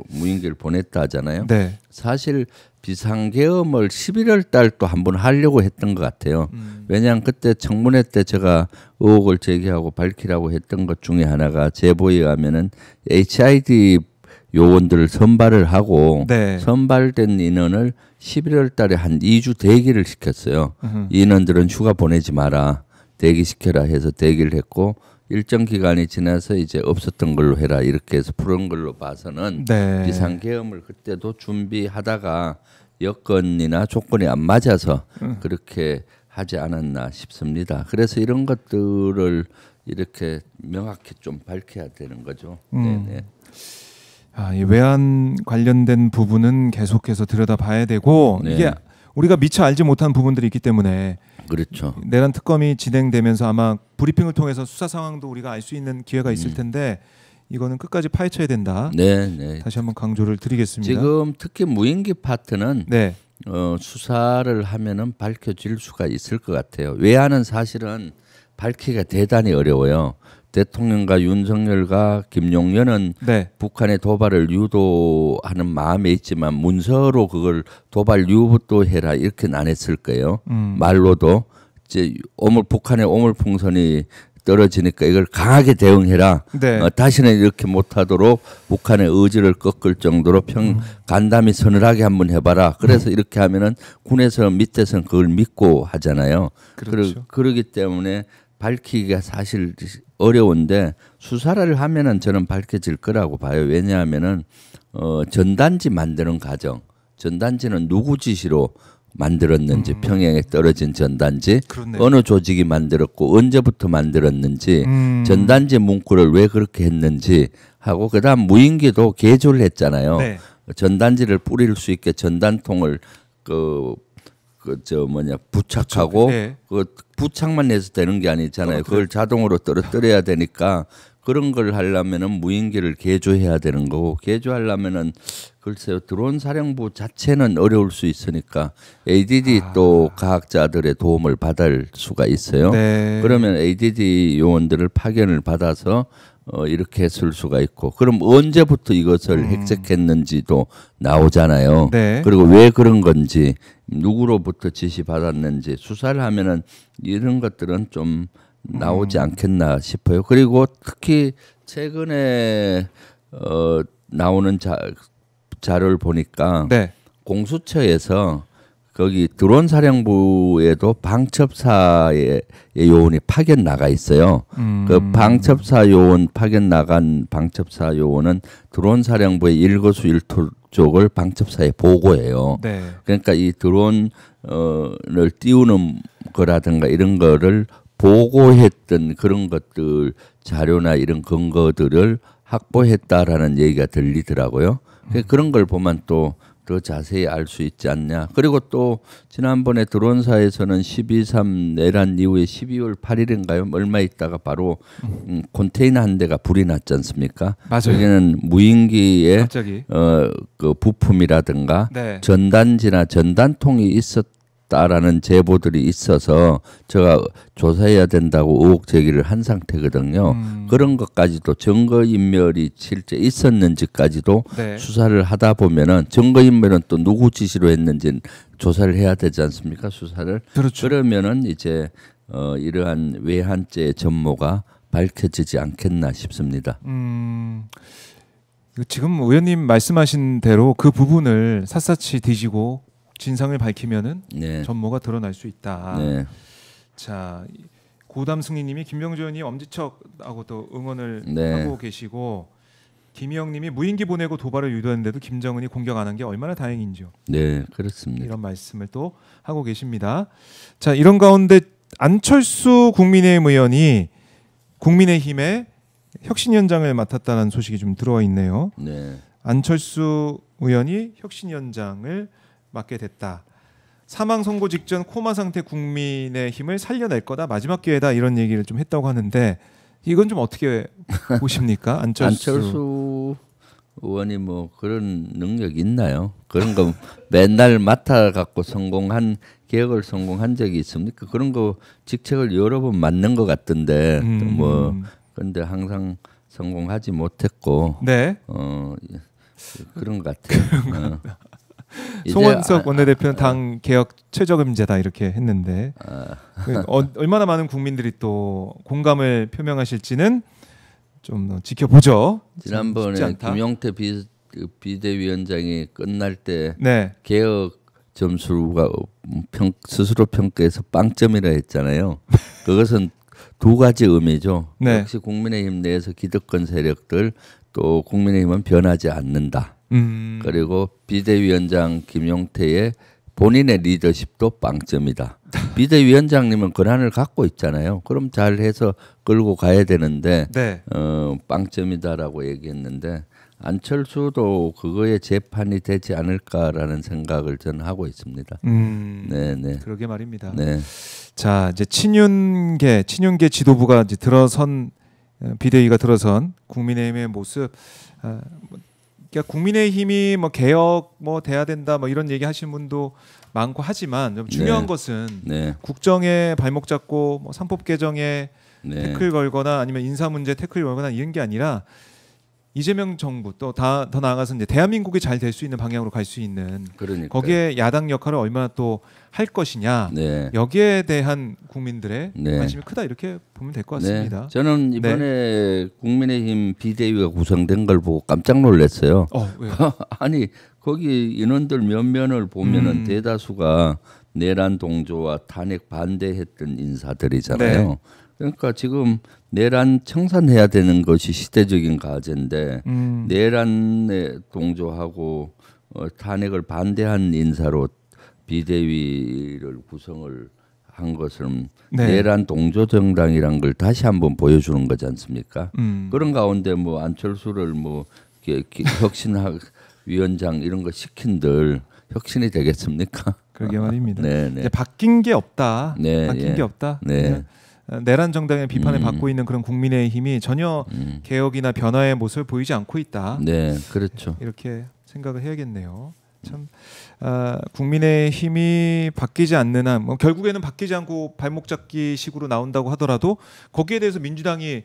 무인기를 보냈다 하잖아요. 네. 사실 비상계엄을 11월 달 또 한 번 하려고 했던 것 같아요. 왜냐하면 그때 청문회 때 제가 의혹을 제기하고 밝히라고 했던 것 중에 하나가 제보에 의하면은 HID 요원들을 선발을 하고 선발된 인원을 11월 달에 한 2주 대기를 시켰어요. 인원들은 휴가 보내지 마라. 대기시켜라 해서 대기를 했고 일정 기간이 지나서 이제 없었던 걸로 해라. 이렇게 해서 푸른 걸로 봐서는 비상계엄을 그때도 준비하다가 여건이나 조건이 안 맞아서 그렇게 하지 않았나 싶습니다. 그래서 이런 것들을 이렇게 명확히 좀 밝혀야 되는 거죠. 네네. 이 외환 관련된 부분은 계속해서 들여다봐야 되고 네. 이게 우리가 미처 알지 못한 부분들이 있기 때문에 그렇죠. 내란 특검이 진행되면서 아마 브리핑을 통해서 수사 상황도 우리가 알 수 있는 기회가 있을 텐데 이거는 끝까지 파헤쳐야 된다. 네. 다시 한번 강조를 드리겠습니다. 지금 특히 무인기 파트는 네. 수사를 하면은 밝혀질 수가 있을 것 같아요. 외환은 사실은 밝히기가 대단히 어려워요. 대통령과 윤석열과 김용현은 네. 북한의 도발을 유도하는 마음에 있지만 문서로 그걸 도발 유도해라 이렇게는 안 했을 거예요. 말로도 이제 북한의 오물풍선이 떨어지니까 이걸 강하게 대응해라. 네. 다시는 이렇게 못하도록 북한의 의지를 꺾을 정도로 간담이 서늘하게 한번 해봐라. 그래서 이렇게 하면은 군에서 밑에서는 그걸 믿고 하잖아요. 그렇죠. 그러기 때문에 밝히기가 사실 어려운데 수사를 하면은 저는 밝혀질 거라고 봐요. 왜냐하면은 전단지 만드는 과정, 전단지는 누구 지시로 만들었는지 평양에 떨어진 전단지 그렇네요. 어느 조직이 만들었고 언제부터 만들었는지 전단지 문구를 왜 그렇게 했는지 하고 그다음 무인기도 개조를 했잖아요. 네. 전단지를 뿌릴 수 있게 전단통을 부착하고 네. 그 부착만 해서 되는 게 아니잖아요. 그걸 자동으로 떨어뜨려야 되니까 그런 걸 하려면은 무인기를 개조해야 되는 거고 개조하려면은 글쎄요 드론 사령부 자체는 어려울 수 있으니까 ADD 또 과학자들의 도움을 받을 수가 있어요. 네. 그러면 ADD 요원들을 파견을 받아서 이렇게 했을 수가 있고 그럼 언제부터 이것을 획득했는지도 나오잖아요. 네. 그리고 왜 그런 건지 누구로부터 지시받았는지 수사를 하면은 이런 것들은 좀 나오지 않겠나 싶어요. 그리고 특히 최근에 나오는 자료를 보니까 네. 공수처에서 거기 드론 사령부에도 방첩사의 요원이 파견 나가 있어요. 그 방첩사 요원 파견 나간 방첩사 요원은 드론 사령부의 일거수일투족을 방첩사에 보고해요. 네. 그러니까 이 드론을 띄우는 거라든가 이런 거를 보고했던 그런 것들 자료나 이런 근거들을 확보했다라는 얘기가 들리더라고요. 그런 걸 보면 또 더 자세히 알 수 있지 않냐. 그리고 또 지난번에 드론사에서는 12.3 내란 이후에 12월 8일인가요? 얼마 있다가 바로 컨테이너 한 대가 불이 났지 않습니까? 맞아요. 여기는 무인기의 갑자기. 그 부품이라든가 네. 전단지나 전단통이 있었다라는 제보들이 있어서 제가 조사해야 된다고 의혹 제기를 한 상태거든요. 그런 것까지도 증거인멸이 실제 있었는지까지도 네. 수사를 하다 보면은 증거인멸은 또 누구 지시로 했는지 조사를 해야 되지 않습니까? 수사를. 그렇죠. 그러면은 이제 이러한 외환죄의 전모가 밝혀지지 않겠나 싶습니다. 지금 의원님 말씀하신 대로 그 부분을 샅샅이 뒤지고 진상을 밝히면은 네. 전모가 드러날 수 있다. 네. 자, 고담승리님이 김병주 의원님 엄지척하고 또 응원을 네. 하고 계시고 김희영님이 무인기 보내고 도발을 유도했는데도 김정은이 공격 안 한 게 얼마나 다행인지요. 네, 그렇습니다. 이런 말씀을 또 하고 계십니다. 자, 이런 가운데 안철수 국민의힘 의원이 국민의힘의 혁신위원장을 맡았다는 소식이 좀 들어와 있네요. 네. 안철수 의원이 혁신위원장을 맡게 됐다. 사망 선고 직전 코마 상태 국민의힘을 살려낼 거다. 마지막 기회다. 이런 얘기를 좀 했다고 하는데 이건 좀 어떻게 보십니까? 안철수 의원이 뭐 그런 능력 있나요? 그런 거 맨날 맡아 갖고 성공한 개혁을 성공한 적이 있습니까? 그런 거 직책을 여러 번 맡는 것 같던데 뭐 근데 항상 성공하지 못했고 네. 그런 것 같아요. 송원석 원내대표는 당 개혁 최적임자다 이렇게 했는데 얼마나 많은 국민들이 또 공감을 표명하실지는 좀 지켜보죠. 지난번에 김용태 비대위원장이 끝날 때 네. 개혁 점수가 스스로 평가해서 빵점이라 했잖아요. 그것은 두 가지 의미죠. 네. 역시 국민의힘 내에서 기득권 세력들 또 국민의힘은 변하지 않는다. 그리고 비대위원장 김용태의 본인의 리더십도 빵점이다. 비대위원장님은 권한을 갖고 있잖아요. 그럼 잘해서 끌고 가야 되는데 네. 빵점이다라고 얘기했는데 안철수도 그거에 재판이 되지 않을까라는 생각을 저는 하고 있습니다. 네. 그러게 말입니다. 네. 자, 이제 친윤계 지도부가 이제 들어선 비대위가 들어선 국민의힘의 모습. 그러니까 국민의힘이 뭐 개혁 뭐 돼야 된다 뭐 이런 얘기 하시는 분도 많고 하지만 좀 중요한 네. 것은 네. 국정에 발목 잡고 뭐 삼법 개정에 네. 태클 걸거나 아니면 인사 문제 태클 걸거나 이런 게 아니라 이재명 정부 또 더 나아가서 이제 대한민국이 잘 될 수 있는 방향으로 갈 수 있는 그러니까요. 거기에 야당 역할을 얼마나 또 할 것이냐 네. 여기에 대한 국민들의 네. 관심이 크다 이렇게 보면 될 것 같습니다. 네. 저는 이번에 국민의힘 비대위가 구성된 걸 보고 깜짝 놀랐어요. 왜요? 아니 거기 인원들 면면을 보면은 대다수가 내란 동조와 탄핵 반대했던 인사들이잖아요. 네. 그러니까 지금 내란 청산해야 되는 것이 시대적인 과제인데 내란에 동조하고 탄핵을 반대한 인사로 비대위를 구성을 한 것은 네. 내란 동조 정당이란 걸 다시 한번 보여주는 거지 않습니까? 그런 가운데 뭐 안철수를 뭐 혁신위원장 이런 거 시킨들 혁신이 되겠습니까? 그러게 말입니다. 네, 네. 이제 바뀐 게 없다. 네, 바뀐 예. 게 없다. 네. 내란 정당의 비판을 받고 있는 그런 국민의힘이 전혀 개혁이나 변화의 모습을 보이지 않고 있다. 네, 그렇죠. 이렇게 생각을 해야겠네요. 참 국민의힘이 바뀌지 않는 한 뭐 결국에는 바뀌지 않고 발목 잡기 식으로 나온다고 하더라도 거기에 대해서 민주당이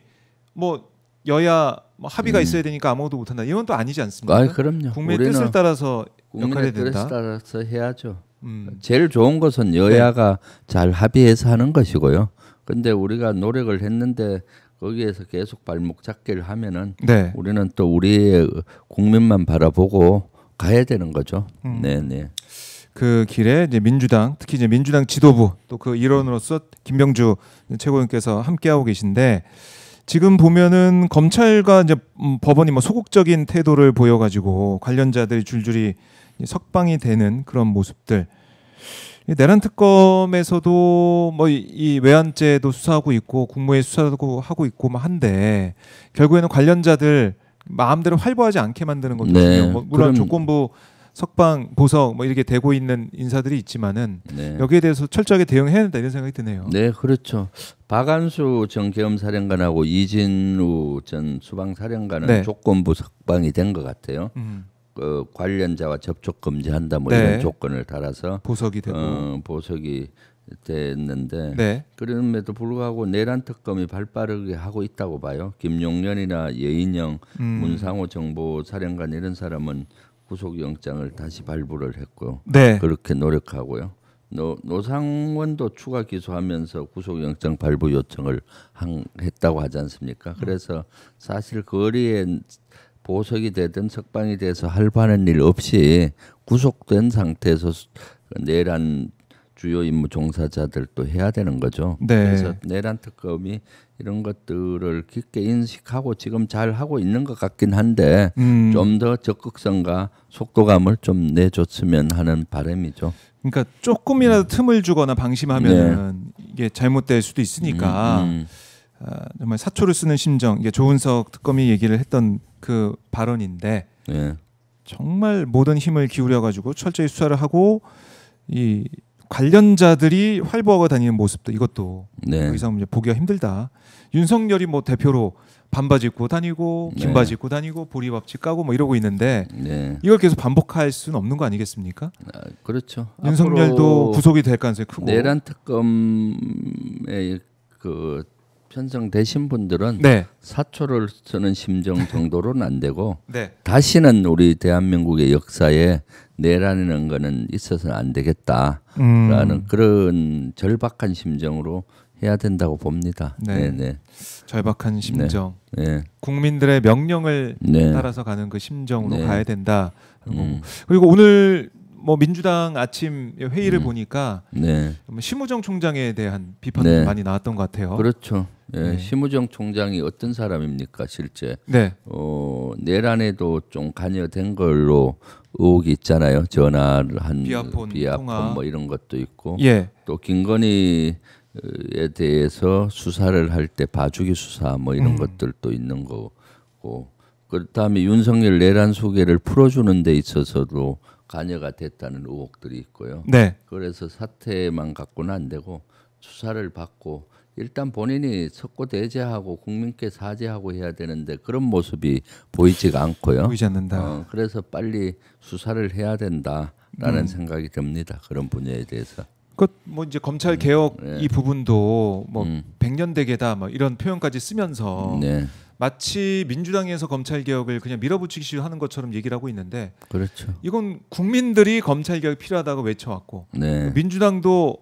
뭐 여야 뭐 합의가 있어야 되니까 아무것도 못한다. 이건 또 아니지 않습니까? 그럼요. 국민의 뜻을 따라서 역할이 국민의 된다. 뜻을 따라서 해야죠. 제일 좋은 것은 여야가 잘 합의해서 하는 것이고요. 근데 우리가 노력을 했는데 거기에서 계속 발목 잡기를 하면은 네. 우리는 또 우리의 국민만 바라보고 가야 되는 거죠. 네. 그 길에 이제 민주당 특히 이제 민주당 지도부 또 그 일원으로서 김병주 최고위원께서 함께하고 계신데 지금 보면은 검찰과 이제 법원이 뭐 소극적인 태도를 보여가지고 관련자들이 줄줄이 석방이 되는 그런 모습들. 내란 특검에서도 뭐 이 외환죄도 수사하고 있고 국무회 수사도 하고 있고 막 한데 결국에는 관련자들 마음대로 활보하지 않게 만드는 것도 중요해요. 뭐 물론 조건부 석방 보석 뭐 이렇게 되고 있는 인사들이 있지만은 여기에 대해서 철저하게 대응해야 된다 이런 생각이 드네요. 네, 그렇죠. 박안수 전 계엄사령관하고 이진우 전 수방사령관은 조건부 석방이 된 것 같아요. 그 관련자와 접촉 금지한다 뭐 이런 조건을 달아서 보석이 되고 보석이 됐는데 그럼에도 불구하고 내란 특검이 발빠르게 하고 있다고 봐요. 김용련이나 예인영, 문상호 정보사령관 이런 사람은 구속영장을 다시 발부를 했고요. 그렇게 노력하고요. 노상원도 추가 기소하면서 구속영장 발부 요청을 했다고 하지 않습니까? 그래서 사실 거리에 보석이 되든 석방이 돼서 할바는 일 없이 구속된 상태에서 내란 주요 임무 종사자들도 해야 되는 거죠. 그래서 내란 특검이 이런 것들을 깊게 인식하고 지금 잘 하고 있는 것 같긴 한데 좀 더 적극성과 속도감을 좀 내줬으면 하는 바람이죠. 그러니까 조금이라도 틈을 주거나 방심하면 이게 잘못될 수도 있으니까 정말 사초를 쓰는 심정. 이게 조은석 특검이 얘기를 했던 그 발언인데 정말 모든 힘을 기울여 가지고 철저히 수사를 하고 이 관련자들이 활보하고 다니는 모습도 이것도 더 이상 이제 보기가 힘들다. 윤석열이 뭐 대표로 반바지 입고 다니고 긴 바지 입고 다니고 보리밥집 까고 뭐 이러고 있는데 이걸 계속 반복할 수는 없는 거 아니겠습니까? 그렇죠. 윤석열도 구속이 될 가능성이 크고 내란 특검에 그 편성되신 분들은 사초를 쓰는 심정 정도로는 안 되고 다시는 우리 대한민국의 역사에 내란이라는 거는 있어서는 안 되겠다라는 그런 절박한 심정으로 해야 된다고 봅니다. 절박한 심정. 국민들의 명령을 따라서 가는 그 심정으로 가야 된다. 그리고 오늘 뭐 민주당 아침 회의를 보니까 네. 심우정 총장에 대한 비판도 네. 많이 나왔던 것 같아요. 그렇죠. 네. 심우정 총장이 어떤 사람입니까, 실제? 네. 내란에도 좀 관여된 걸로 의혹이 있잖아요. 전화를 한 비아폰 뭐 이런 것도 있고, 예. 또 김건희에 대해서 수사를 할 때 봐주기 수사 뭐 이런 것들도 있는 거고, 그다음에 윤석열 내란 소개를 풀어주는 데 있어서도 관여가 됐다는 의혹들이 있고요. 네. 그래서 사퇴만 갖고는 안 되고 수사를 받고 일단 본인이 석고대죄하고 국민께 사죄하고 해야 되는데 그런 모습이 보이지가 않고요. 보이지 않는다. 그래서 빨리 수사를 해야 된다라는 생각이 듭니다. 그런 분야에 대해서. 뭐 이제 검찰 개혁 이 부분도 뭐 100년 대계다 뭐 이런 표현까지 쓰면서 네. 마치 민주당에서 검찰 개혁을 그냥 밀어붙이기 하는 것처럼 얘기를 하고 있는데, 그렇죠. 이건 국민들이 검찰 개혁이 필요하다고 외쳐왔고, 네. 민주당도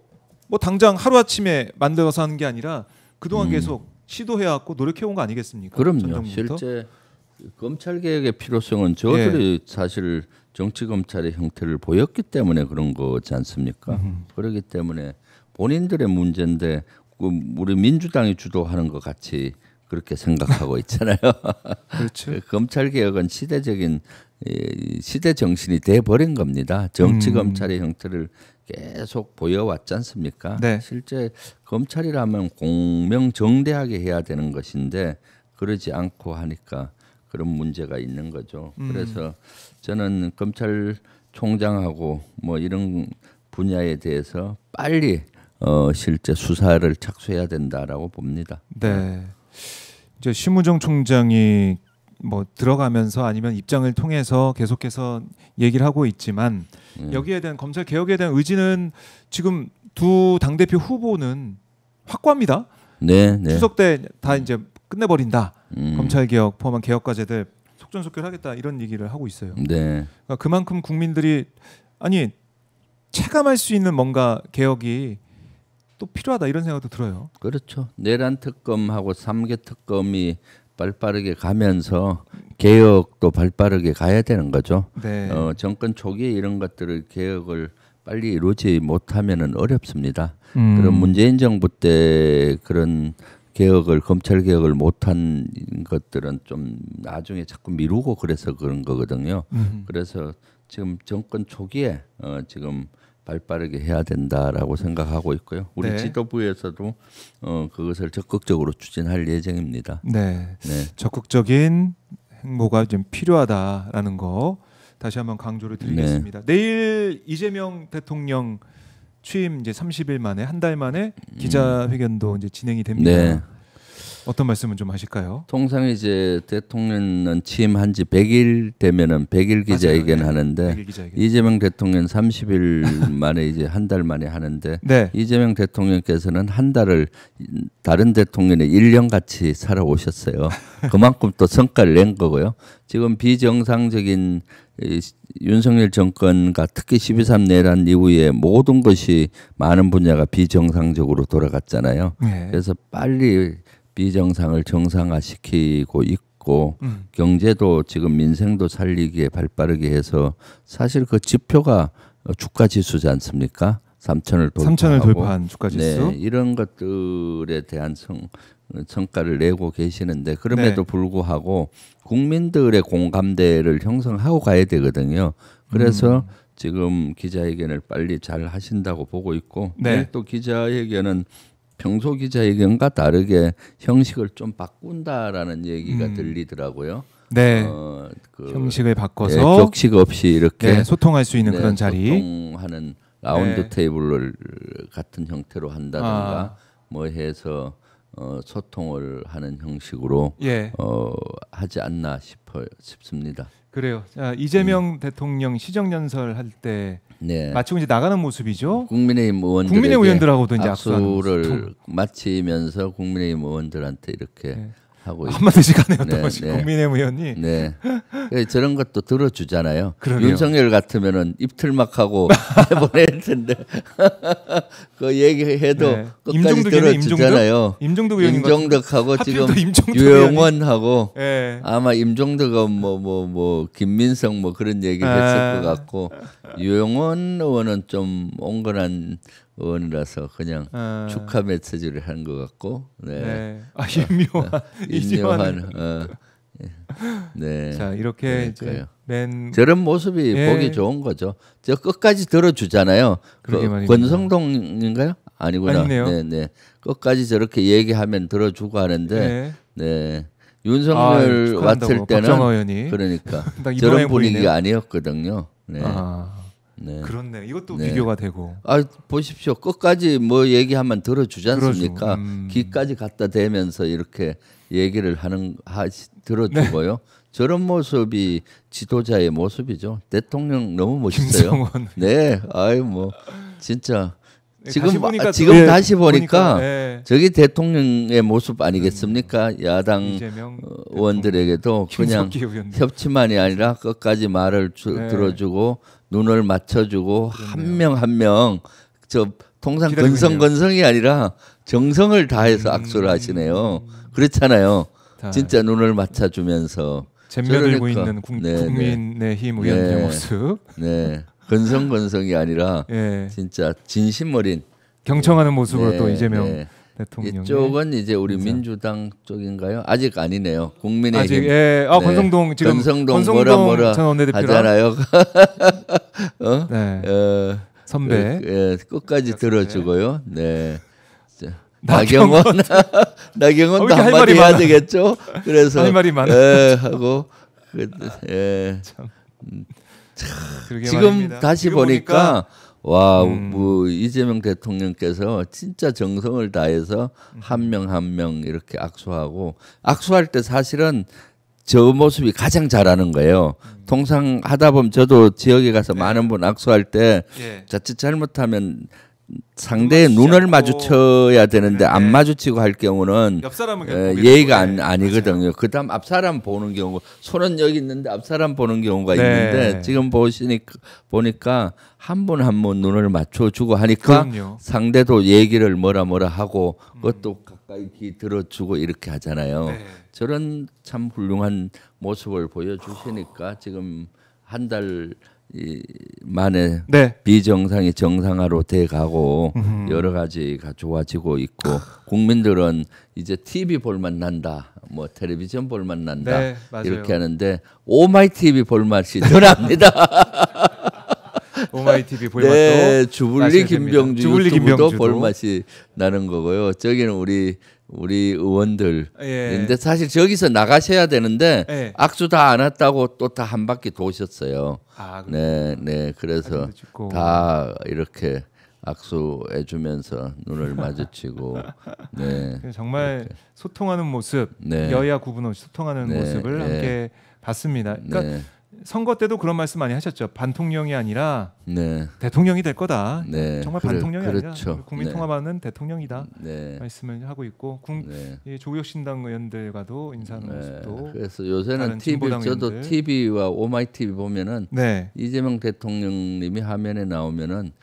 뭐 당장 하루 아침에 만들어서 하는 게 아니라 그동안 계속 시도해왔고 노력해온 거 아니겠습니까? 그럼요. 실제 검찰 개혁의 필요성은 저들이 사실 정치 검찰의 형태를 보였기 때문에 그런 거지 않습니까? 그렇기 때문에 본인들의 문제인데 우리 민주당이 주도하는 것 같이 그렇게 생각하고 있잖아요. 그렇죠. 검찰 개혁은 시대적인 시대 정신이 돼 버린 겁니다. 정치 검찰의 형태를 계속 보여왔지 않습니까? 네. 실제 검찰이라면 공명정대하게 해야 되는 것인데 그러지 않고 하니까 그런 문제가 있는 거죠. 그래서 저는 검찰총장하고 뭐 이런 분야에 대해서 빨리 실제 수사를 착수해야 된다라고 봅니다. 네. 이제 심우정 총장이 뭐 들어가면서 아니면 입장을 통해서 계속해서 얘기를 하고 있지만 여기에 대한 검찰 개혁에 대한 의지는 지금 두 당대표 후보는 확고합니다. 네, 네. 추석 때 다 이제 끝내버린다. 검찰 개혁 포함한 개혁 과제들 속전속결하겠다 이런 얘기를 하고 있어요. 네. 그러니까 그만큼 국민들이 아니 체감할 수 있는 뭔가 개혁이 또 필요하다 이런 생각도 들어요. 그렇죠. 내란 특검하고 3개 특검이 발빠르게 가면서 개혁도 발빠르게 가야 되는 거죠. 네. 정권 초기에 이런 것들을 개혁을 빨리 이루지 못하면은 어렵습니다. 그런 문재인 정부 때 그런 개혁을 검찰 개혁을 못한 것들은 좀 나중에 자꾸 미루고 그래서 그런 거거든요. 그래서 지금 정권 초기에 지금 발빠르게 해야 된다라고 생각하고 있고요. 우리 네. 지도부에서도 그것을 적극적으로 추진할 예정입니다. 네. 네. 적극적인 행보가 좀 필요하다라는 거 다시 한번 강조를 드리겠습니다. 내일 이재명 대통령 취임 이제 30일 만에 한 달 만에 기자회견도 이제 진행이 됩니다. 네. 어떤 말씀은 좀 하실까요? 통상 이제 대통령은 취임한 지 100일 되면은 100일 기자회견 하는데 100일 기자회견. 이재명 대통령 30일 만에 이제 한 달 만에 하는데 네. 이재명 대통령께서는 한 달을 다른 대통령의 1년 같이 살아오셨어요. 그만큼 또 성과를 낸 거고요. 지금 비정상적인 윤석열 정권과 특히 12.3 내란 이후에 모든 것이 많은 분야가 비정상적으로 돌아갔잖아요. 네. 그래서 빨리 비정상을 정상화시키고 있고 경제도 지금 민생도 살리기에 발빠르게 해서 사실 그 지표가 주가 지수지 않습니까? 3,000을 돌파한 주가 지수. 네, 이런 것들에 대한 성과를 내고 계시는데 그럼에도 불구하고 국민들의 공감대를 형성하고 가야 되거든요. 그래서 지금 기자회견을 빨리 잘 하신다고 보고 있고 내일 또 기자회견은 평소 기자회견과 다르게 형식을 좀 바꾼다라는 얘기가 들리더라고요. 네. 형식을 바꿔서 네, 격식 없이 이렇게 소통할 수 있는 그런 자리. 소통하는 라운드 테이블 같은 형태로 한다든가 뭐 해서 소통을 하는 형식으로 하지 않나 싶습니다. 그래요. 자, 이재명 대통령 시정연설 할 때 마치고 이제 나가는 모습이죠. 국민의힘 의원들하고도 이제 악수를 마치면서 국민의힘 의원들한테 이렇게 하고 한마디씩 하네요. 네, 국민의힘 의원이. 네. 저런 것도 들어주잖아요. 그러게요. 윤석열 같으면은 입틀막하고 보낼 텐데 그 얘기해도 네. 끝까지 들어주잖아요. 임종덕 임종덕하고 지금 유영원하고 네. 아마 임종덕은 뭐 김민성 뭐 그런 얘기를 했을 것 같고 유영원 의원은 좀 온건한 의원이라서 그냥 축하 메시지를 한 것 같고, 네. 임묘한. 네. 자 이렇게 이제 저런 모습이 보기 좋은 거죠. 저 끝까지 들어주잖아요. 권성동인가요? 아니구나. 아니네요. 네. 끝까지 저렇게 얘기하면 들어주고 하는데, 네. 윤석열 왔을 때는 그러니까 저런 분위기가 아니었거든요. 네. 네. 그렇네. 이것도 비교가 되고. 보십시오. 끝까지 뭐 얘기하면 들어주지 않습니까? 귀까지 갖다 대면서 이렇게 얘기를 들어주고요. 네. 저런 모습이 지도자의 모습이죠. 대통령 너무 멋있어요. 김성원. 네. 진짜 지금 다시 보니까 저기 대통령의 모습 아니겠습니까? 야당 의원들에게도 그냥 협치만이 아니라 끝까지 말을 들어주고 눈을 맞춰주고 한 명 한 명 저 통상 건성건성이 아니라 정성을 다해서 악수를 하시네요. 그렇잖아요. 진짜 눈을 맞춰주면서 잼며들고 있는 국민의힘 의원의 모습. 네, 건성건성이 아니라 진짜 진심 어린 경청하는 모습으로 또 이재명 대통령. 이쪽은 이제 우리 민주당 쪽인가요? 아직 아니네요. 국민의힘. 권성동 지금 권성동 뭐라 전 원내대표랑 하잖아요. 선배. 끝까지 들어주고요. 네. 나경원도 한 마디 해야 되겠죠. 그래서 할 말이 많아. 하고 지금 말입니다. 다시 보니까. 이재명 대통령께서 진짜 정성을 다해서 한 명 한 명 이렇게 악수하고 악수할 때 사실은 저 모습이 가장 잘하는 거예요. 통상 하다 보면 저도 지역에 가서 많은 분 악수할 때 자칫 잘못하면 상대의 눈을 마주쳐야 되는데 안 마주치고 할 경우는 예의가 아니거든요. 그다음 앞사람 보는 경우 손은 여기 있는데 앞사람 보는 경우가 있는데 지금 보니까 한 분 한 분 눈을 맞춰주고 하니까 상대도 얘기를 뭐라 하고 그것도 가까이 귀 들어주고 이렇게 하잖아요. 저런 참 훌륭한 모습을 보여주시니까 지금 한 달 만에 비정상이 정상화로 돼가고 여러 가지가 좋아지고 있고 국민들은 이제 TV 볼맛 난다, 뭐 텔레비전 볼맛 난다 이렇게 하는데 오마이 TV 볼맛이 더 납니다. 오마이 TV 볼맛도 주불리 김병주 유튜브도 볼맛이 나는 거고요. 저기는 우리 의원들. 근데 사실 저기서 나가셔야 되는데 악수 다 안 했다고 또 다 한 바퀴 도셨어요. 네. 그래서 다 이렇게 악수해주면서 눈을 마주치고. 정말 이렇게. 소통하는 모습, 여야 구분 없이 소통하는 모습을 함께 봤습니다. 그러니까 선거 때도 그런 말씀 많이 하셨죠. 반통령이 아니라 대통령이 될 거다. 정말 반통령이 아니라 국민 통합하는 대통령이다. 말씀을 하고 있고 조국혁신당 의원들과도 인사하는 모습도. 그래서 요새는 저도 TV와 오마이 TV 보면은 이재명 대통령님이 화면에 나오면은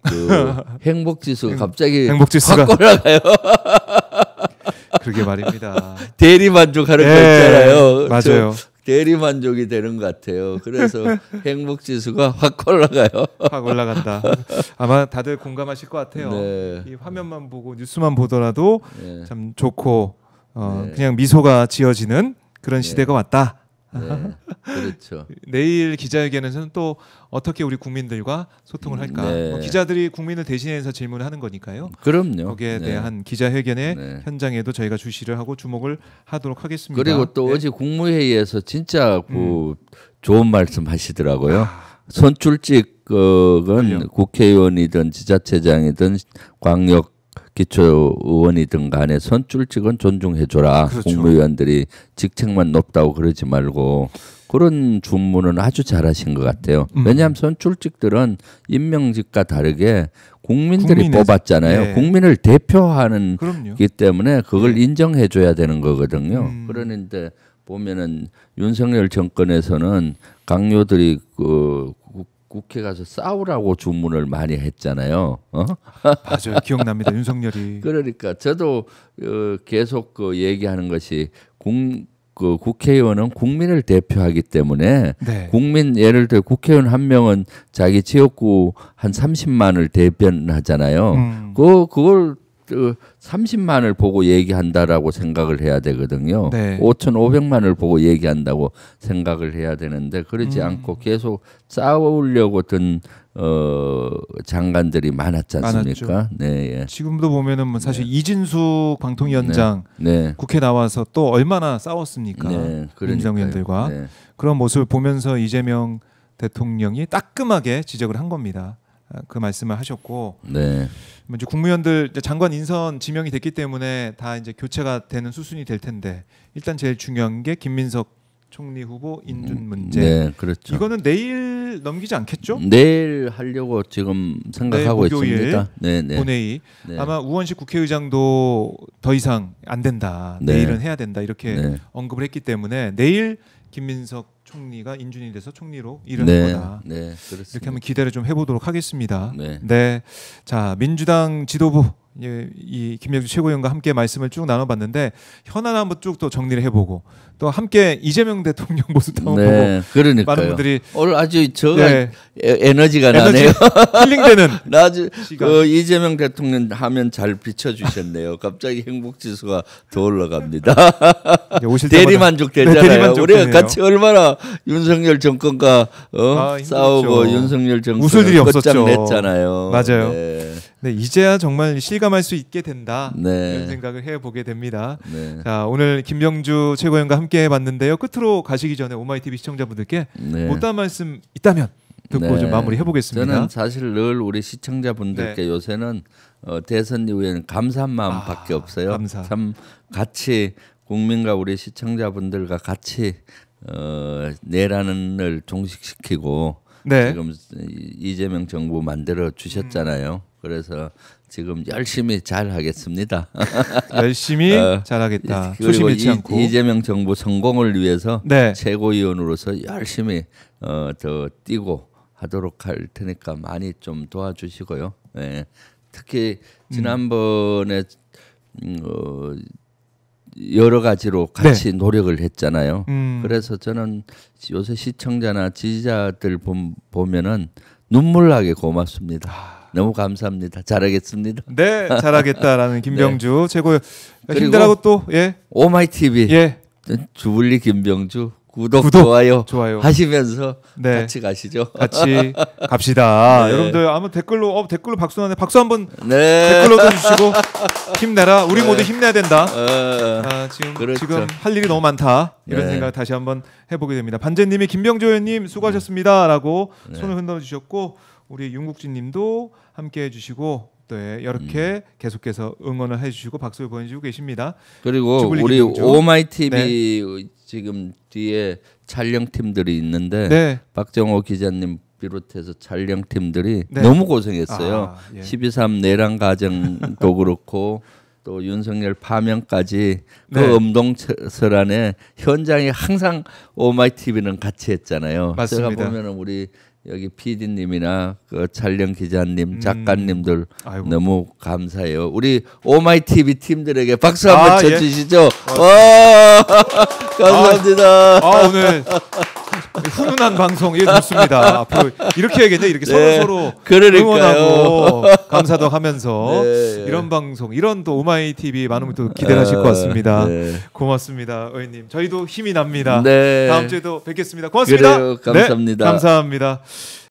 그 행복지수가 갑자기 확 올라가요. 그러게 말입니다. 대리만족하는 거 있잖아요. 맞아요. 대리만족이 되는 것 같아요. 그래서 행복지수가 확 올라가요. 확 올라간다. 아마 다들 공감하실 것 같아요. 이 화면만 보고 뉴스만 보더라도 참 좋고 그냥 미소가 지어지는 그런 시대가 왔다. 그렇죠. 내일 기자회견에서는 또 어떻게 우리 국민들과 소통을 할까? 기자들이 국민을 대신해서 질문을 하는 거니까요. 그럼요. 거기에 대한 기자회견의 현장에도 저희가 주시를 하고 주목을 하도록 하겠습니다. 그리고 또 어제 국무회의에서 진짜 좋은 말씀 하시더라고요. 선출직은 국회의원이든 지자체장이든 광역 기초의원이든 간에 선출직은 존중해줘라. 국무위원들이 직책만 높다고 그러지 말고 그런 주문은 아주 잘하신 것 같아요. 왜냐하면 선출직들은 임명직과 다르게 국민들이 뽑았잖아요. 네. 국민을 대표하는 기 때문에 그걸 네. 인정해 줘야 되는 거거든요. 그러는데 보면은 윤석열 정권에서는 강요들이 그 국회 가서 싸우라고 주문을 많이 했잖아요. 맞아요. 기억납니다. 윤석열이. 그러니까 저도 계속 그 얘기하는 것이 그 국회의원은 국민을 대표하기 때문에 네. 국민 예를 들어 국회의원 한 명은 자기 지역구 한 30만을 대변하잖아요. 그걸 30만을 보고 얘기한다라고 생각을 해야 되거든요. 네. 5,500만을 보고 얘기한다고 생각을 해야 되는데 그러지 않고 계속 싸우려고 든 장관들이 많았지 않습니까? 네, 예. 지금도 보면은 뭐 사실 네. 이진수 방통위원장 네. 국회 나와서 또 얼마나 싸웠습니까? 네, 민정위원들과 네. 그런 모습을 보면서 이재명 대통령이 따끔하게 지적을 한 겁니다. 그 말씀을 하셨고, 네. 이제 국무위원들 장관 인선 지명이 됐기 때문에 다 이제 교체가 되는 수순이 될 텐데 일단 제일 중요한 게 김민석 총리 후보 인준 문제. 네, 그렇죠. 이거는 내일 넘기지 않겠죠? 내일 하려고 지금 생각하고 있습니다. 네, 네. 본회의. 네. 아마 우원식 국회의장도 더 이상 안 된다. 네. 내일은 해야 된다. 이렇게 네. 언급을 했기 때문에 내일 김민석 총리가 인준이 돼서 총리로 일을 할 네, 거다. 네, 그렇습니다. 이렇게 한번 기대를 좀 해보도록 하겠습니다. 네. 네. 자, 민주당 지도부 이 김명주 최고위원과 함께 말씀을 쭉 나눠봤는데 현안 한번 쭉 또 정리를 해보고 또 함께 이재명 대통령 모습 한번 네, 보고 그러니까요. 많은 분들이 오늘 아주 저가 네. 에너지가 나네요. 힐링되는 아주 이재명 대통령 하면 잘 비춰주셨네요. 갑자기 행복지수가 더 올라갑니다. 대리만족 되잖아요. 네, 대리만족 우리가 되네요. 같이 얼마나 윤석열 정권과 싸우고 윤석열 정권을 끝장냈잖아요. 맞아요. 네. 네, 이제야 정말 실감할 수 있게 된다. 네. 이런 생각을 해보게 됩니다. 네. 자, 오늘 김병주 최고위원과 함께 해봤는데요. 끝으로 가시기 전에 오마이TV 시청자분들께 네. 못다한 말씀 있다면 듣고 네. 좀 마무리 해보겠습니다. 저는 사실 늘 우리 시청자분들께 네. 요새는 대선 이후에는 감사한 마음밖에 없어요. 감사. 참 같이 국민과 우리 시청자분들과 같이 내란을 종식시키고 네. 지금 이재명 정부 만들어 주셨잖아요. 그래서 지금 열심히 잘 하겠습니다. 열심히 잘하겠다. 소심 잃지 않고. 이재명 정부 성공을 위해서 네. 최고위원으로서 열심히 더 뛰고 하도록 할 테니까 많이 좀 도와주시고요. 네. 특히 지난번에 여러 가지로 같이 네. 노력을 했잖아요. 그래서 저는 요새 시청자나 지지자들 보면은 눈물 나게 고맙습니다. 너무 감사합니다. 잘하겠습니다. 네, 잘하겠다라는 김병주 네. 최고 힘들하고 또 예. 오마이TV 예. 주불리 김병주 구독 좋아요 하시면서 네. 같이 가시죠. 같이 갑시다. 네. 여러분들 아무 댓글로 박수 하네. 박수 한번 네. 댓글로 써주시고 힘내라. 우리 모두 힘내야 된다. 지금 할 일이 너무 많다. 이런 네. 생각 다시 한번 해보게 됩니다. 반제님이 김병주 의원님 수고하셨습니다라고 네. 손을 흔들어주셨고 우리 윤국진님도 함께해 주시고 네, 이렇게 계속해서 응원을 해주시고 박수를 보내주고 계십니다. 그리고 우리 오마이TV 네. 지금 뒤에 촬영팀들이 있는데 네. 박정호 기자님 비롯해서 촬영팀들이 네. 너무 고생했어요. 예. 12.3 내란 과정도 그렇고 또 윤석열 파면까지 네. 그 엄동설안에 현장에 항상 오마이TV는 같이 했잖아요. 맞습니다. 제가 보면은 우리 여기 PD님이나 그 촬영 기자님, 작가님들 아이고. 너무 감사해요. 우리 오마이TV 팀들에게 박수 한번 쳐주시죠. 와, 감사합니다. 오늘 훈훈한 방송 좋습니다. 앞으로 이렇게 해야겠네. 이렇게 네. 서로 응원하고 감사도 하면서 네. 이런 방송, 이런 또 오마이TV 많은 분들 기대를 하실 것 같습니다. 네. 고맙습니다, 의원님. 저희도 힘이 납니다. 네. 다음 주에도 뵙겠습니다. 고맙습니다. 그래요. 감사합니다. 네, 감사합니다.